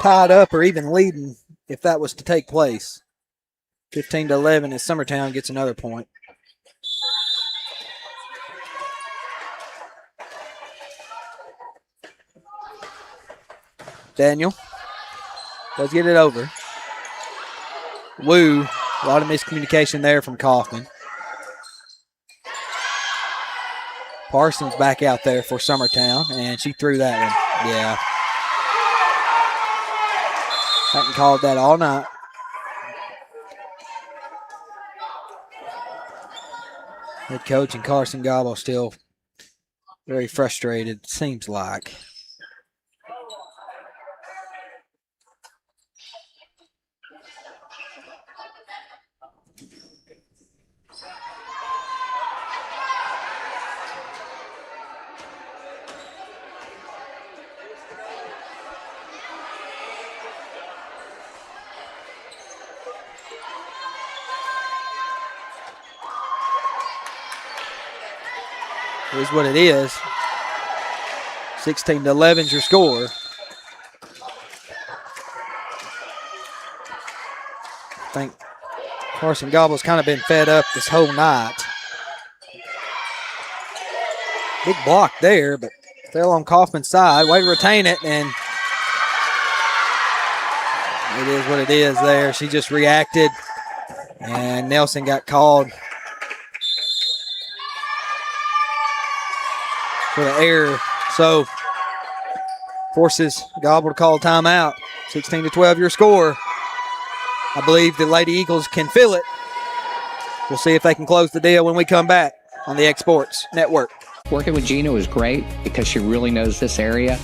Speaker 20: tied up or even leading if that was to take place. 15-11 as Summertown gets another point. Daniel does get it over. Wu, a lot of miscommunication there from Coffman. Parsons back out there for Summertown, and she threw that one. Yeah. Hadn't called that all night. Head coach and Carson Gobble still very frustrated, seems like. is what it is. 16-11 is your score. I think Carson Gobble's kind of been fed up this whole night. Big block there, but fell on Coffman's side. Way to retain it, and it is what it is there. She just reacted, and Nelson got called for the error. So forces Gobble to call timeout. 16-12 your score. I believe the Lady Eagles can feel it. We'll see if they can close the deal when we come back on the X Sports Network.
Speaker 3: Working with Gina was great because she really knows this area.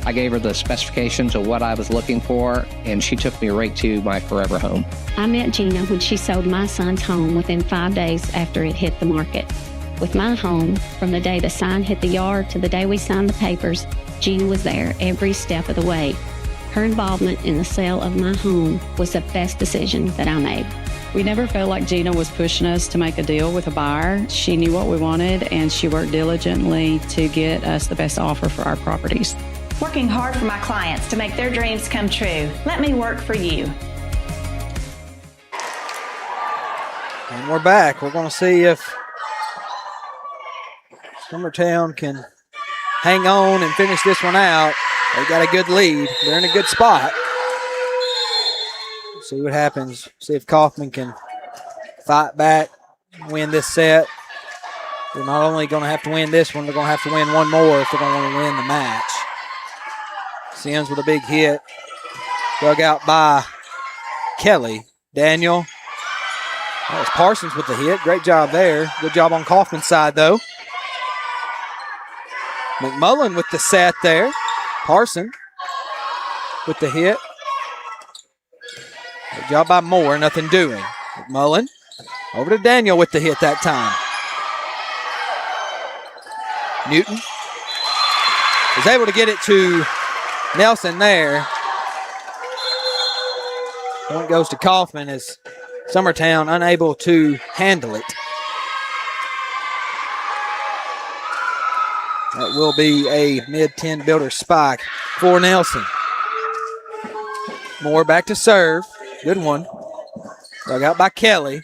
Speaker 3: I gave her the specifications of what I was looking for, and she took me right to my forever home.
Speaker 4: I met Gina when she sold my son's home within 5 days after it hit the market. With my home, from the day the sign hit the yard to the day we signed the papers, Gina was there every step of the way. Her involvement in the sale of my home was the best decision that I made.
Speaker 5: We never felt like Gina was pushing us to make a deal with a buyer. She knew what we wanted, and she worked diligently to get us the best offer for our properties.
Speaker 6: Working hard for my clients to make their dreams come true. Let me work for you.
Speaker 20: And we're back. We're going to see if Summertown can hang on and finish this one out. They got a good lead. They're in a good spot. See what happens. See if Coffman can fight back, win this set. They're not only going to have to win this one, they're going to have to win one more if they're going to want to win the match. Sims with a big hit. Dug out by Kelly. Daniel. That was Parsons with the hit. Great job there. Good job on Coffman's side, though. McMullen with the set there. Parson with the hit. Good job by Moore, nothing doing. McMullen over to Daniel with the hit that time. Newton is able to get it to Nelson there. Point goes to Coffman as Summertown unable to handle it. That will be a mid-10 builder spike for Nelson. Moore back to serve. Good one. Dug out by Kelly.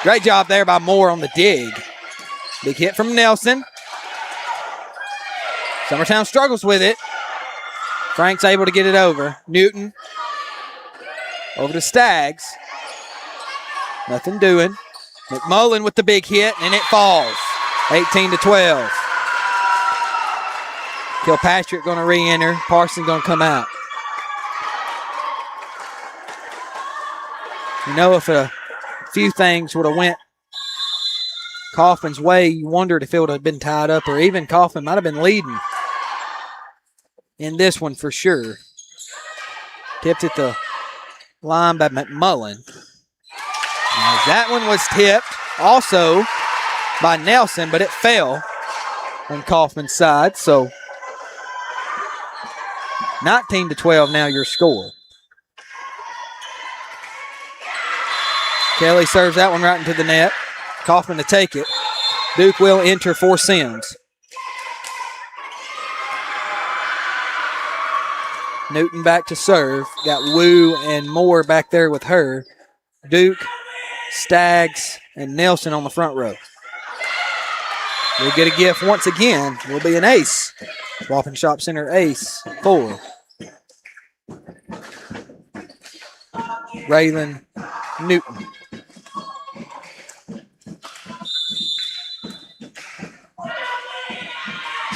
Speaker 20: Great job there by Moore on the dig. Big hit from Nelson. Summertown struggles with it. Frank's able to get it over. Newton. Over to Staggs. Nothing doing. McMullen with the big hit, and it falls. 18-12. Kilpatrick going to re-enter. Parsons going to come out. You know, if a few things would have went Coffman's way, you wondered if it would have been tied up, or even Coffman might have been leading in this one for sure. Tipped at the line by McMullen. That one was tipped also by Nelson, but it fell on Coffman's side. So 19-12 now your score. Kelly serves that one right into the net. Coffman to take it. Duke will enter for Sims. Newton back to serve. Got Wu and Moore back there with her. Duke, Staggs, and Nelson on the front row. We'll get a gift once again. Will be an ace. Swap and Shop Center ace 4. Raylan Newton.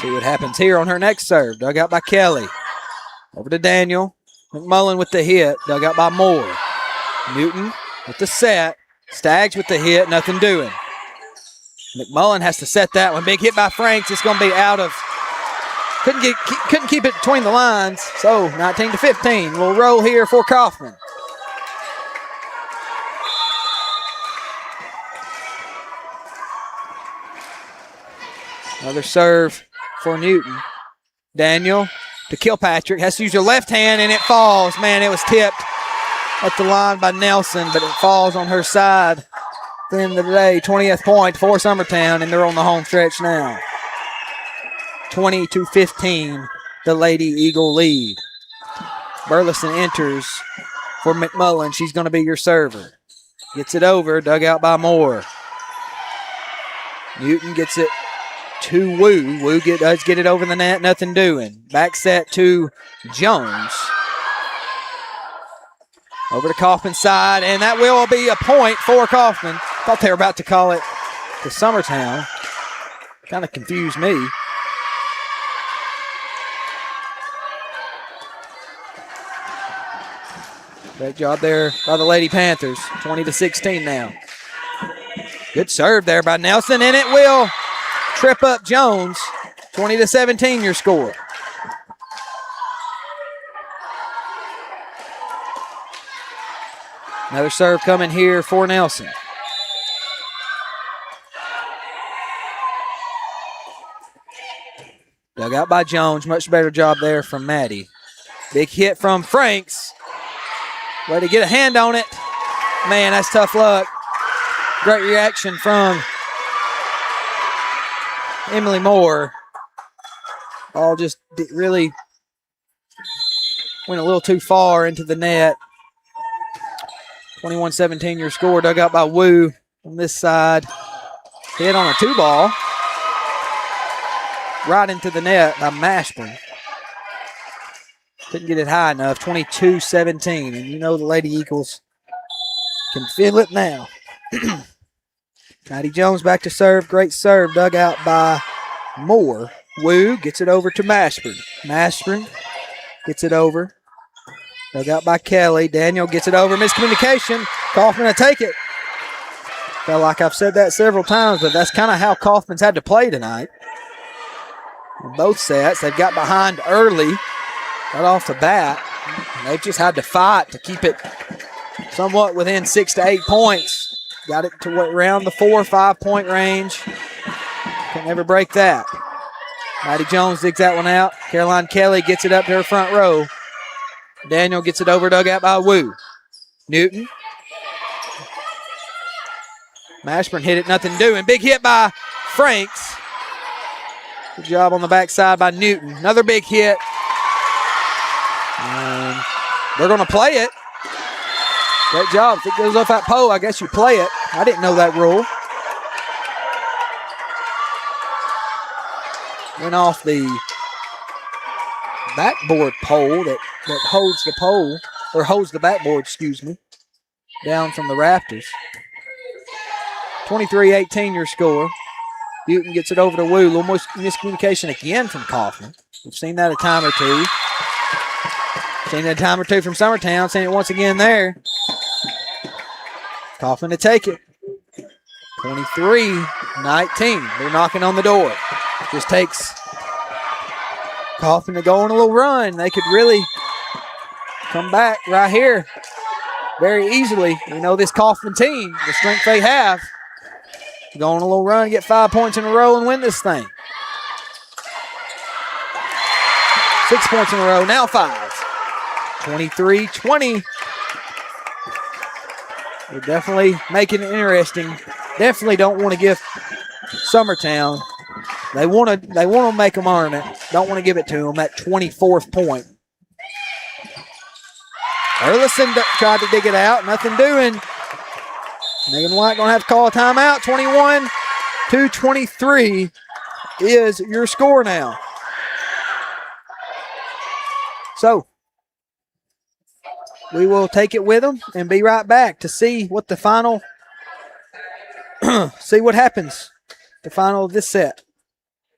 Speaker 20: See what happens here on her next serve. Dug out by Kelly. Over to Daniel. McMullen with the hit. Dug out by Moore. Newton with the set. Staggs with the hit. Nothing doing. McMullen has to set that one. Big hit by Franks. It's going to be out of. Couldn't keep it between the lines. So 19-15. We'll roll here for Coffman. Another serve for Newton. Daniel to Kilpatrick. Has to use your left hand, and it falls. Man, it was tipped at the line by Nelson, but it falls on her side the end of the day, 20th point for Summertown, and they're on the home stretch now. 20-15, the Lady Eagle lead. Burleson enters for McMullen. She's going to be your server. Gets it over, dug out by Moore. Newton gets it to Wu. Wu does get it over the net, nothing doing. Back set to Jones. Over to Coffman's side, and that will be a point for Coffman. Thought they were about to call it to Summertown. Kind of confused me. Great job there by the Lady Panthers. 20-16 now. Good serve there by Nelson, and it will trip up Jones. 20-17 your score. Another serve coming here for Nelson. Dug out by Jones. Much better job there from Maddie. Big hit from Franks. Way to get a hand on it. Man, that's tough luck. Great reaction from Emily Moore. Ball just really went a little too far into the net. 21-17 your score. Dug out by Wu on this side. Hit on a 2-ball. Right into the net by Mashburn. Couldn't get it high enough. 22-17. And you know the Lady Eagles can feel it now. Maddie Jones back to serve. Great serve. Dug out by Moore. Wu gets it over to Mashburn. Mashburn gets it over. Dug out by Kelly. Daniel gets it over. Miscommunication. Coffman to take it. Felt like I've said that several times, but that's kind of how Coffman's had to play tonight. In both sets, they've got behind early, right off the bat. And they've just had to fight to keep it somewhat within 6 to 8 points. Got it to around the 4 or 5 point range. Can never break that. Maddie Jones digs that one out. Caroline Kelly gets it up to her front row. Daniel gets it over, dug out by Wu. Newton. Mashburn hit it, nothing doing. Big hit by Franks. Good job on the backside by Newton. Another big hit. And they're going to play it. Great job. If it goes off that pole, I guess you play it. I didn't know that rule. Went off the backboard pole that holds the pole, or holds the backboard, excuse me, down from the rafters. 23-18 your score. Newton gets it over to Wu. A little miscommunication again from Coffman. We've seen that a time or two. Seen that a time or two from Summertown. Seen it once again there. Coffman to take it. 23-19. They're knocking on the door. Just takes Coffman to go on a little run. They could really come back right here very easily. You know this Coffman team, the strength they have. Go on a little run, get 5 points in a row, and win this thing. 6 points in a row, now 5. 23-20. They're definitely making it interesting. Definitely don't want to give Summertown. They want to make them earn it. Don't want to give it to them at 24th point. Burleson tried to dig it out, nothing doing. Megan White going to have to call a timeout. 21-23 is your score now. So we will take it with them and be right back to see what the final, see what happens. The final of this set.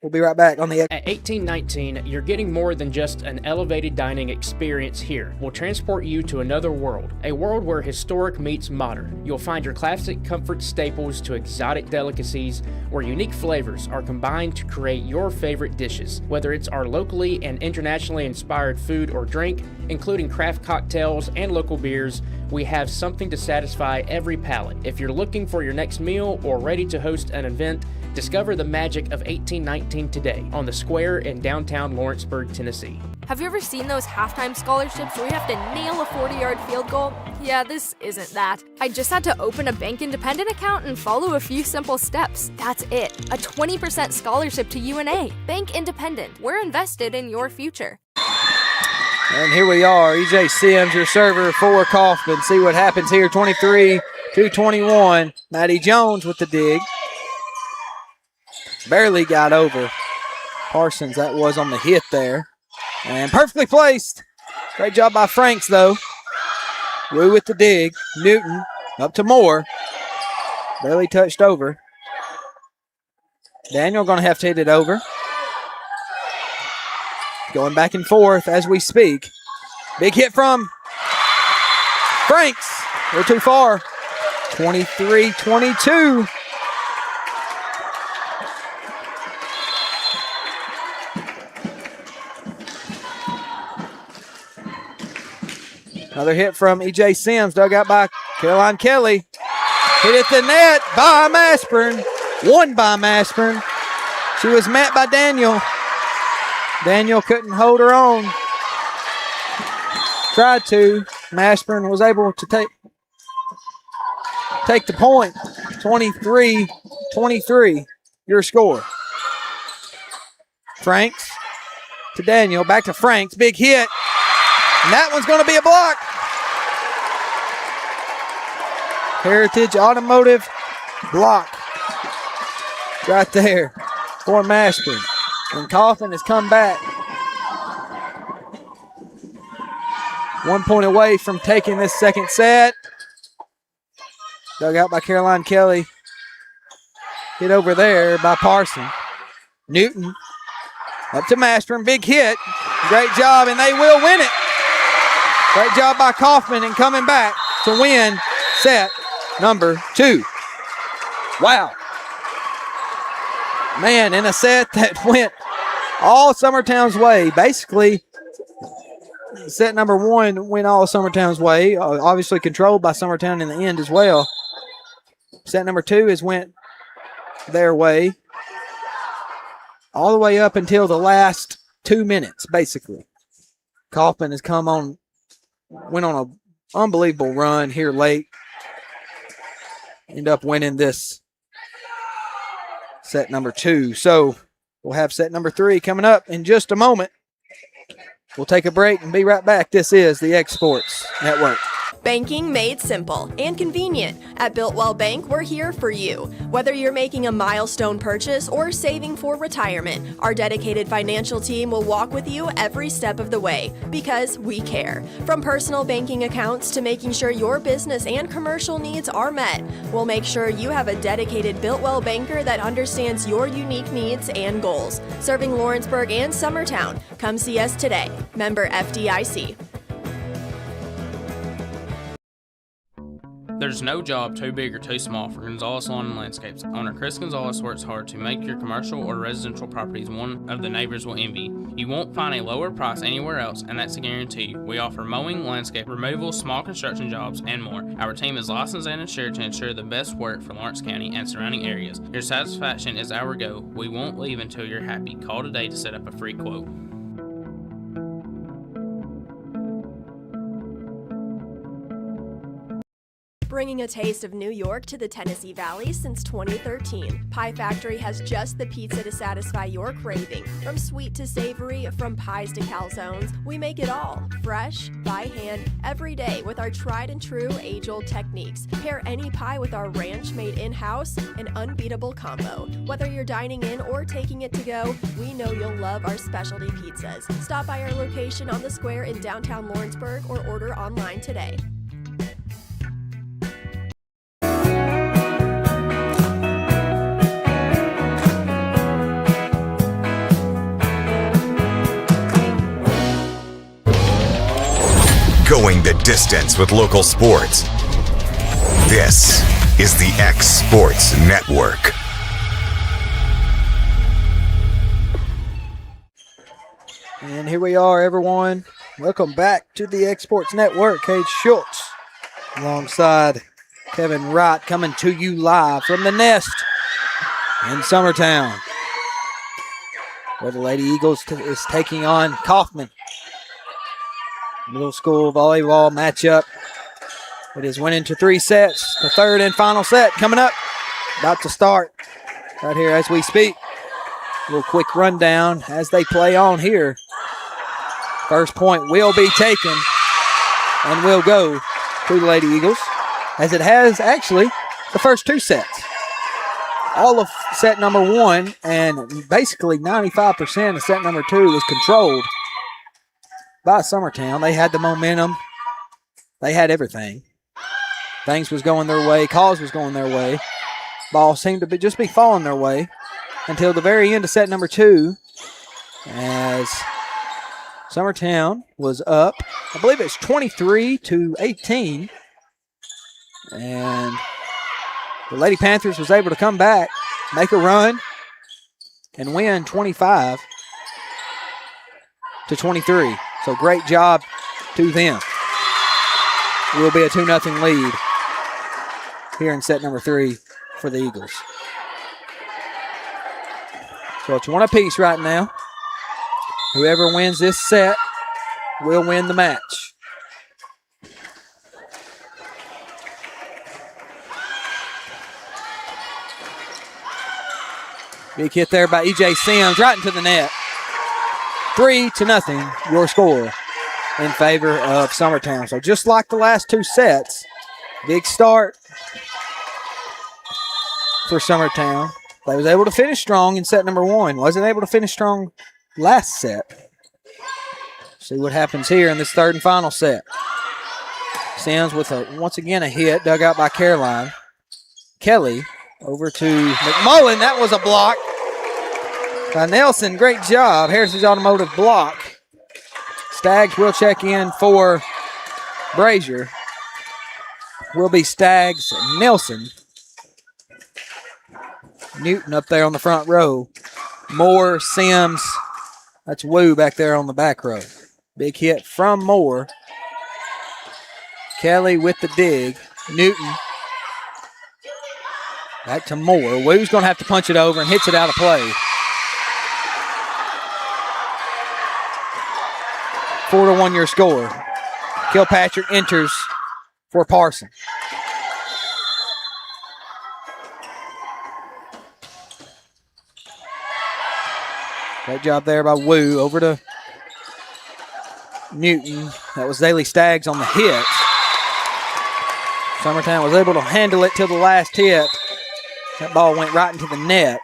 Speaker 20: We'll be right back on the...
Speaker 27: At 1819, you're getting more than just an elevated dining experience here. We'll transport you to another world, a world where historic meets modern. You'll find your classic comfort staples to exotic delicacies, where unique flavors are combined to create your favorite dishes. Whether it's our locally and internationally inspired food or drink, including craft cocktails and local beers, we have something to satisfy every palate. If you're looking for your next meal or ready to host an event, discover the magic of 1819 today on the Square in downtown Lawrenceburg, Tennessee.
Speaker 7: Have you ever seen those halftime scholarships where you have to nail a 40-yard field goal? Yeah, this isn't that. I just had to open a Bank Independent account and follow a few simple steps. That's it. A 20% scholarship to UNA. Bank Independent. We're invested in your future.
Speaker 20: And here we are, E.J. Sims, your server for Coffman. See what happens here, 23-21. Maddie Jones with the dig. Barely got over Parsons. That was on the hit there. And perfectly placed. Great job by Franks, though. Wu with the dig. Newton up to Moore. Barely touched over. Daniel going to have to hit it over. Going back and forth as we speak. Big hit from Franks. We're too far. 23-22. Another hit from E.J. Sims, dug out by Caroline Kelly. Hit at the net by Mashburn. Won by Mashburn. She was met by Daniel. Daniel couldn't hold her on. Tried to. Mashburn was able to take the point. 23-23, your score. Franks to Daniel. Back to Franks. Big hit. And that one's going to be a block. Heritage Automotive block. Right there for Mashburn. And Coffman has come back. 1 point away from taking this second set. Dug out by Caroline Kelly. Hit over there by Parson. Newton up to Mashburn. Big hit. Great job, and they will win it. Great job by Coffman and coming back to win set number 2. Wow. Man, in a set that went all Summertown's way. Basically, set number 1 went all Summertown's way. Obviously controlled by Summertown in the end as well. Set number 2 has went their way all the way up until the last 2 minutes, basically. Coffman has went on an unbelievable run here late. End up winning this set number 2. So we'll have set number 3 coming up in just a moment. We'll take a break and be right back. This is the X Sports Network.
Speaker 8: Banking made simple and convenient. At Builtwell Bank, we're here for you. Whether you're making a milestone purchase or saving for retirement, our dedicated financial team will walk with you every step of the way because we care. From personal banking accounts to making sure your business and commercial needs are met, we'll make sure you have a dedicated Builtwell banker that understands your unique needs and goals. Serving Lawrenceburg and Summertown. Come see us today. Member FDIC.
Speaker 27: There's no job too big or too small for Gonzalez Lawn and Landscapes. Owner Chris Gonzalez works hard to make your commercial or residential properties one of the neighbors will envy. You won't find a lower price anywhere else, and that's a guarantee. We offer mowing, landscape removal, small construction jobs, and more. Our team is licensed and insured to ensure the best work for Lawrence County and surrounding areas. Your satisfaction is our goal. We won't leave until you're happy. Call today to set up a free quote.
Speaker 8: Bringing a taste of New York to the Tennessee Valley since 2013. Pie Factory has just the pizza to satisfy your craving. From sweet to savory, from pies to calzones, we make it all. Fresh, by hand, every day with our tried and true age-old techniques. Pair any pie with our ranch made in-house, an unbeatable combo. Whether you're dining in or taking it to go, we know you'll love our specialty pizzas. Stop by our location on the square in downtown Lawrenceburg or order online today.
Speaker 1: Going the distance with local sports. This is the X Sports Network.
Speaker 20: And here we are, everyone. Welcome back to the X Sports Network. Cade Schultz alongside Kevin Wright coming to you live from the Nest in Summertown, where the Lady Eagles is taking on Coffman. Middle school volleyball matchup. It is winning to 3 sets. The third and final set coming up. About to start right here as we speak. A little quick rundown as they play on here. First point will be taken and will go to the Lady Eagles, as it has actually the first 2 sets. All of set number 1 and basically 95% of set number 2 was controlled by Summertown. They had the momentum. They had everything. Things was going their way. Calls was going their way. Ball seemed to just be falling their way until the very end of set number 2, as Summertown was up. I believe it's 23-18. And the Lady Panthers was able to come back, make a run, and win 25-23. So great job to them. Will be a 2-0 lead here in set number 3 for the Eagles. So it's 1 apiece right now. Whoever wins this set will win the match. Big hit there by E.J. Sims, right into the net. 3-0, your score in favor of Summertown. So just like the last 2 sets, big start for Summertown. They was able to finish strong in set number 1. Wasn't able to finish strong last set. See what happens here in this third and final set. Sims with once again a hit, dug out by Caroline. Kelly over to McMullen. That was a block by Nelson. Great job. Heritage Automotive block. Staggs will check in for Brazier. Will be Staggs, Nelson. Newton up there on the front row. Moore, Sims. That's Wu back there on the back row. Big hit from Moore. Kelly with the dig. Newton. Back to Moore. Wu's going to have to punch it over and hits it out of play. 4-1 your score. Kilpatrick enters for Parson. Great job there by Wu. Over to Newton. That was Daly Staggs on the hit. Summertown was able to handle it till the last hit. That ball went right into the net.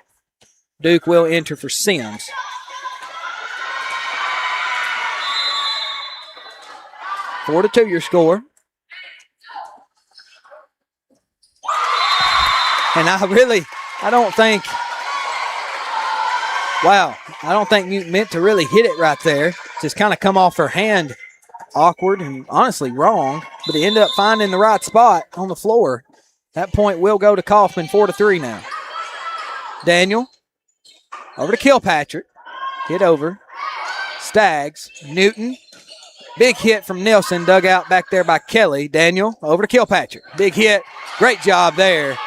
Speaker 20: Duke will enter for Sims. 4-2 your score. And I don't think Newton meant to really hit it right there. Just kind of come off her hand awkward and honestly wrong, but he ended up finding the right spot on the floor. That point will go to Coffman, 4-3 now. Daniel over to Kilpatrick. Hit over. Staggs. Newton. Big hit from Nelson, dug out back there by Kelly. Daniel over to Kilpatrick. Big hit. Great job there.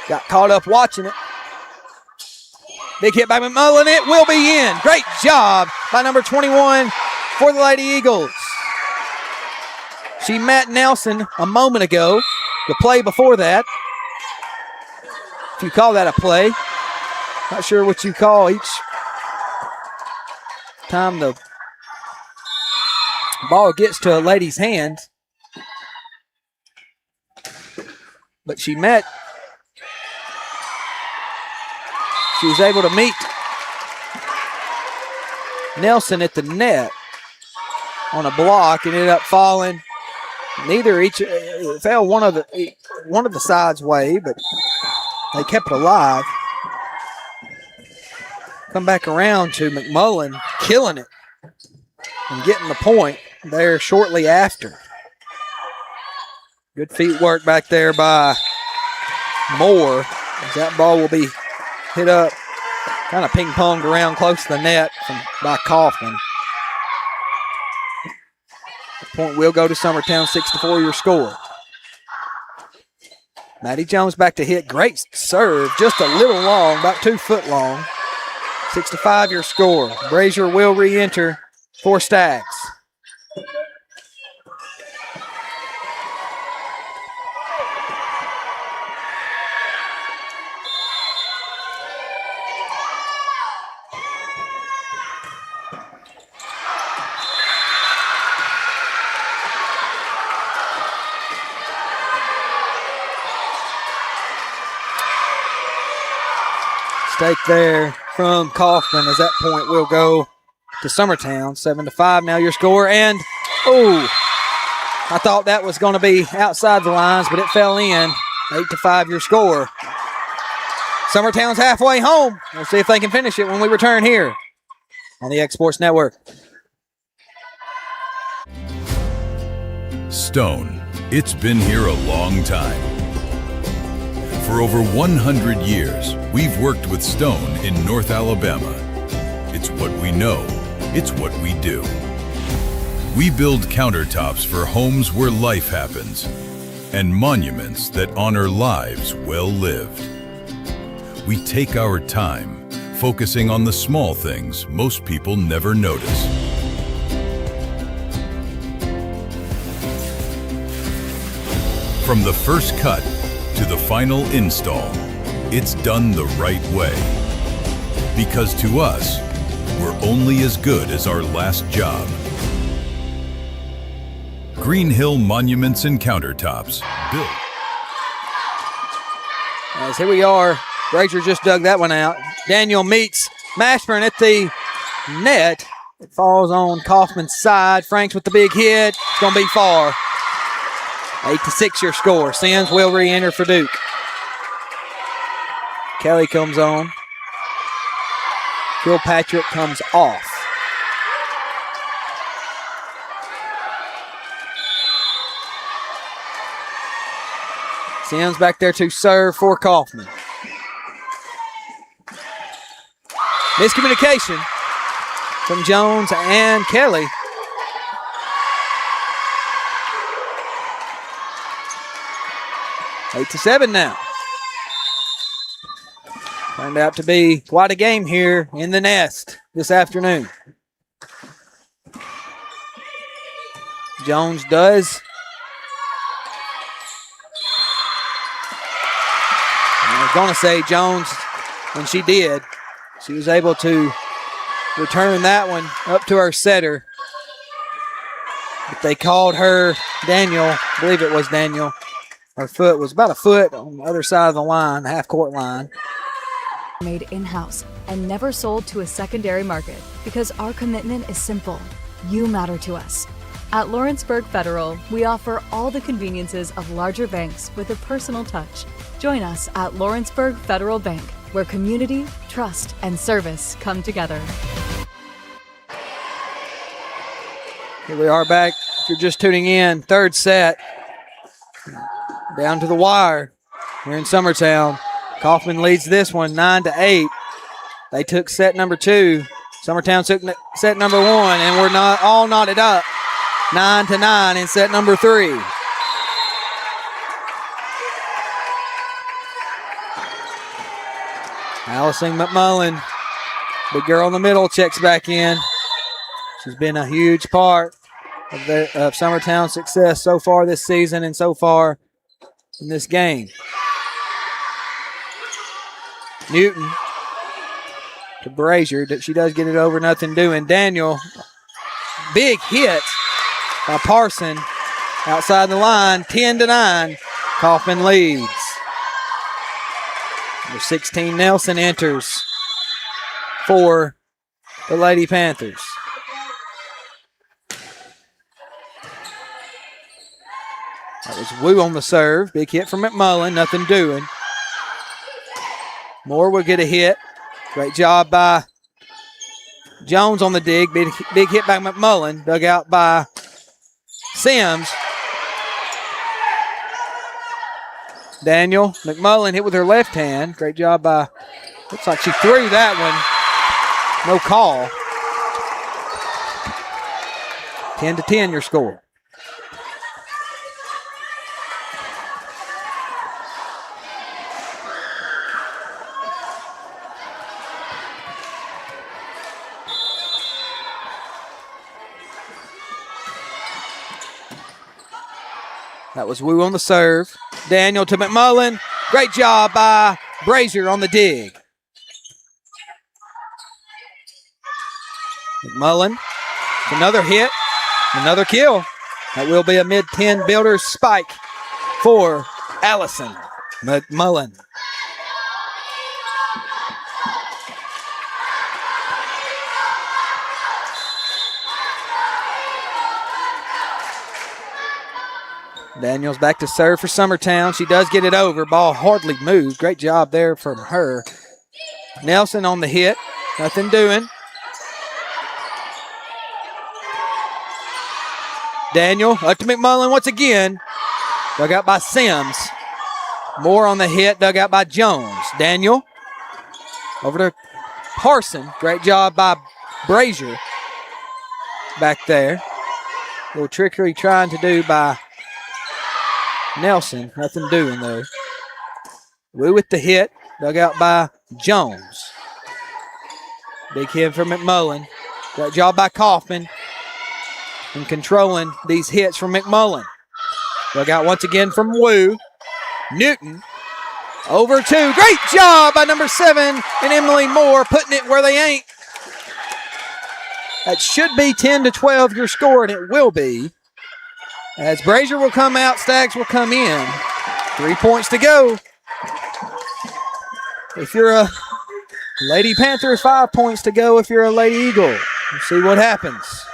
Speaker 20: Got caught up watching it. Big hit by McMullen. It will be in. Great job by number 21 for the Lady Eagles. She met Nelson a moment ago. The play before that, if you call that a play, not sure what you call each time the ball gets to a lady's hand. But she was able to meet Nelson at the net on a block and ended up falling. It fell one of the sides way, but they kept it alive. Come back around to McMullen killing it and getting the point there shortly after. Good feet work back there by Moore, as that ball will be hit up, kind of ping-ponged around close to the net by Coffman. The point will go to Summertown, 6-4 your score. Maddie Jones back to hit. Great serve, just a little long, about 2 foot long. 6-5 your score. Brazier will re-enter for Stags. Mistake there from Coffman as that point will go to Summertown. 7-5 now your score. And, I thought that was going to be outside the lines, but it fell in. 8-5 your score. Summertown's halfway home. We'll see if they can finish it when we return here on the X Sports Network.
Speaker 19: Stone, it's been here a long time. For over 100 years, we've worked with stone in North Alabama. It's what we know. It's what we do. We build countertops for homes where life happens and monuments that honor lives well lived. We take our time, focusing on the small things most people never notice. From the first cut to the final install, it's done the right way. Because to us, we're only as good as our last job. Green Hill Monuments and Countertops, built.
Speaker 20: As here we are, Brazier just dug that one out. Daniel meets Mashburn at the net. It falls on Coffman's side. Franks with the big hit. It's going to be far. 8-6 your score. Sims will re-enter for Duke. Kelly comes on. Kilpatrick comes off. Sims back there to serve for Coffman. Miscommunication from Jones and Kelly. Eight to 7 now. Turned out to be quite a game here in the nest this afternoon. Jones does. I was going to say Jones, when she did, she was able to return that one up to her setter. But they called her Daniel. I believe it was Daniel. Her foot was about a foot on the other side of the line, the half-court line.
Speaker 9: Made in-house and never sold to a secondary market because our commitment is simple. You matter to us. At Lawrenceburg Federal, we offer all the conveniences of larger banks with a personal touch. Join us at Lawrenceburg Federal Bank, where community, trust, and service come together.
Speaker 20: Here we are back. If you're just tuning in, third set. Down to the wire. We're in Summertown. Coffman leads this one 9-8. They took set number 2. Summertown took set number 1, and we're not all knotted up. 9-9 in set number 3. Allison McMullen, big girl in the middle, checks back in. She's been a huge part of Summertown's success so far this season and so far in this game. Newton to Brazier. She does get it over, nothing doing. Daniel, big hit by Parson outside the line, 10-9. Coffman leads. Number 16, Nelson enters for the Lady Panthers. That was Wu on the serve. Big hit from McMullen, nothing doing. Moore will get a hit. Great job by Jones on the dig. Big hit by McMullen. Dug out by Sims. Daniel McMullen hit with her left hand. Great job by, looks like she threw that one. No call. 10-10 your score. That was Wu on the serve. Daniel to McMullen. Great job by Brazier on the dig. McMullen, another hit, another kill. That will be a mid-10 Builders spike for Allison McMullen. Daniels back to serve for Summertown. She does get it over. Ball hardly moved. Great job there from her. Nelson on the hit. Nothing doing. Daniel up to McMullen once again. Dug out by Sims. Moore on the hit. Dug out by Jones. Daniel over to Parson. Great job by Brazier back there. A little trickery trying to do by Nelson. Nothing doing though. Wu with the hit. Dug out by Jones. Big hit from McMullen. Great job by Coffman in controlling these hits from McMullen. Dug out once again from Wu. Newton over two. Great job by number 7 and Emily Moore putting it where they ain't. That should be 10-12 your score, and it will be. As Brazier will come out, Staggs will come in. 3 points to go. If you're a Lady Panther, 5 points to go if you're a Lady Eagle. We'll see what happens.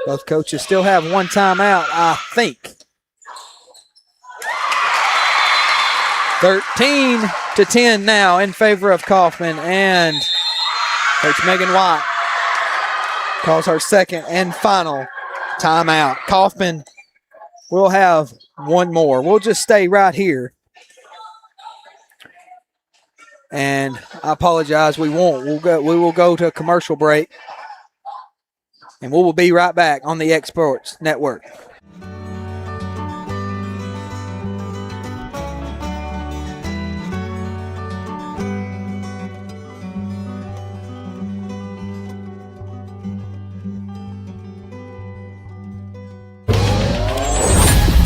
Speaker 20: Both coaches still have one timeout, I think. 13-10 now in favor of Coffman, and Coach Megan White calls her second and final timeout. Coffman will have one more. We'll just stay right here. And I apologize, we won't. We will go to a commercial break. And we will be right back on the X Sports Network.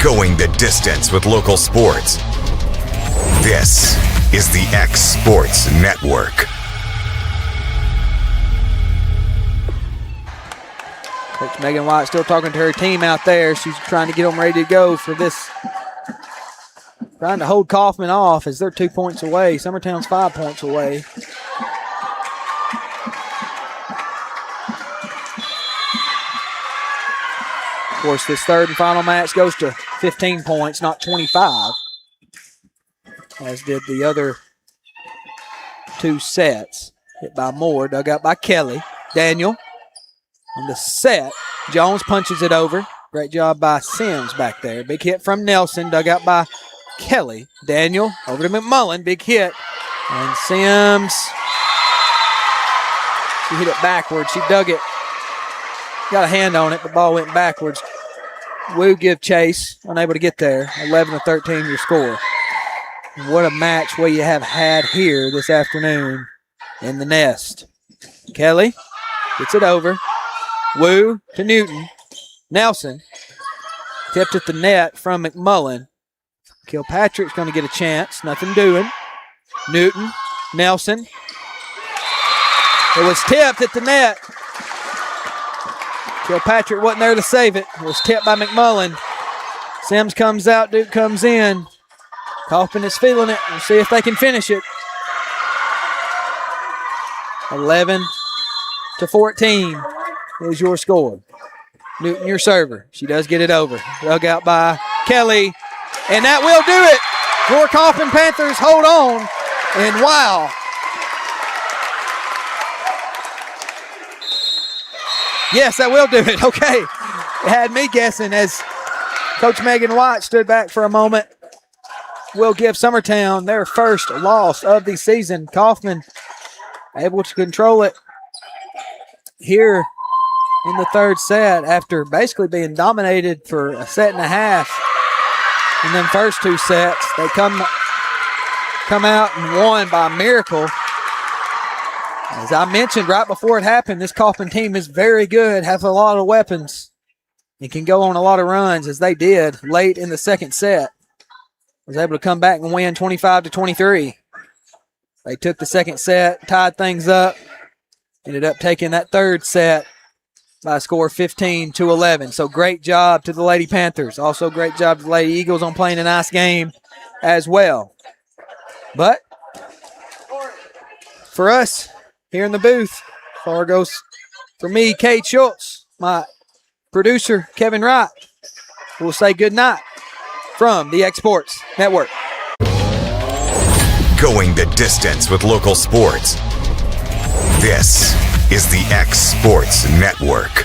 Speaker 1: Going the distance with local sports. This is the X Sports Network.
Speaker 20: Coach Megan White still talking to her team out there. She's trying to get them ready to go for this. Trying to hold Coffman off as they're 2 points away. Summertown's 5 points away. Of course, this third and final match goes to 15 points, not 25, as did the other two sets. Hit by Moore, dug out by Kelly. Daniel on the set. Jones punches it over. Great job by Sims back there. Big hit from Nelson, dug out by Kelly. Daniel over to McMullen. Big hit. And Sims, she hit it backwards. She dug it. Got a hand on it. The ball went backwards. Wu give chase. Unable to get there. 11-13 your score. What a match we have had here this afternoon in the Nest. Kelly gets it over. Wu to Newton. Nelson tipped at the net from McMullen. Kilpatrick's going to get a chance. Nothing doing. Newton. Nelson. It was tipped at the net. Kilpatrick wasn't there to save it. It was tipped by McMullen. Sims comes out. Duke comes in. Coffman is feeling it. We'll see if they can finish it. 11-14 is your score. Newton, your server. She does get it over. Dug out by Kelly. And that will do it. Your Coffman Panthers hold on. And wow. Yes, that will do it. Okay. It had me guessing as Coach Megan White stood back for a moment. Will give Summertown their first loss of the season. Coffman able to control it here in the third set after basically being dominated for a set and a half. In them first two sets, they come out and won by miracle. As I mentioned right before it happened, this Coffman team is very good, has a lot of weapons. You can go on a lot of runs as they did late in the second set. Was able to come back and win 25-23. They took the second set, tied things up, ended up taking that third set by a score of 15-11. So great job to the Lady Panthers. Also great job to the Lady Eagles on playing a nice game as well. But for us here in the booth, far goes for me, Kate Schultz, my producer, Kevin Wright. We'll say good night from the X Sports Network.
Speaker 1: Going the distance with local sports. This is the X Sports Network.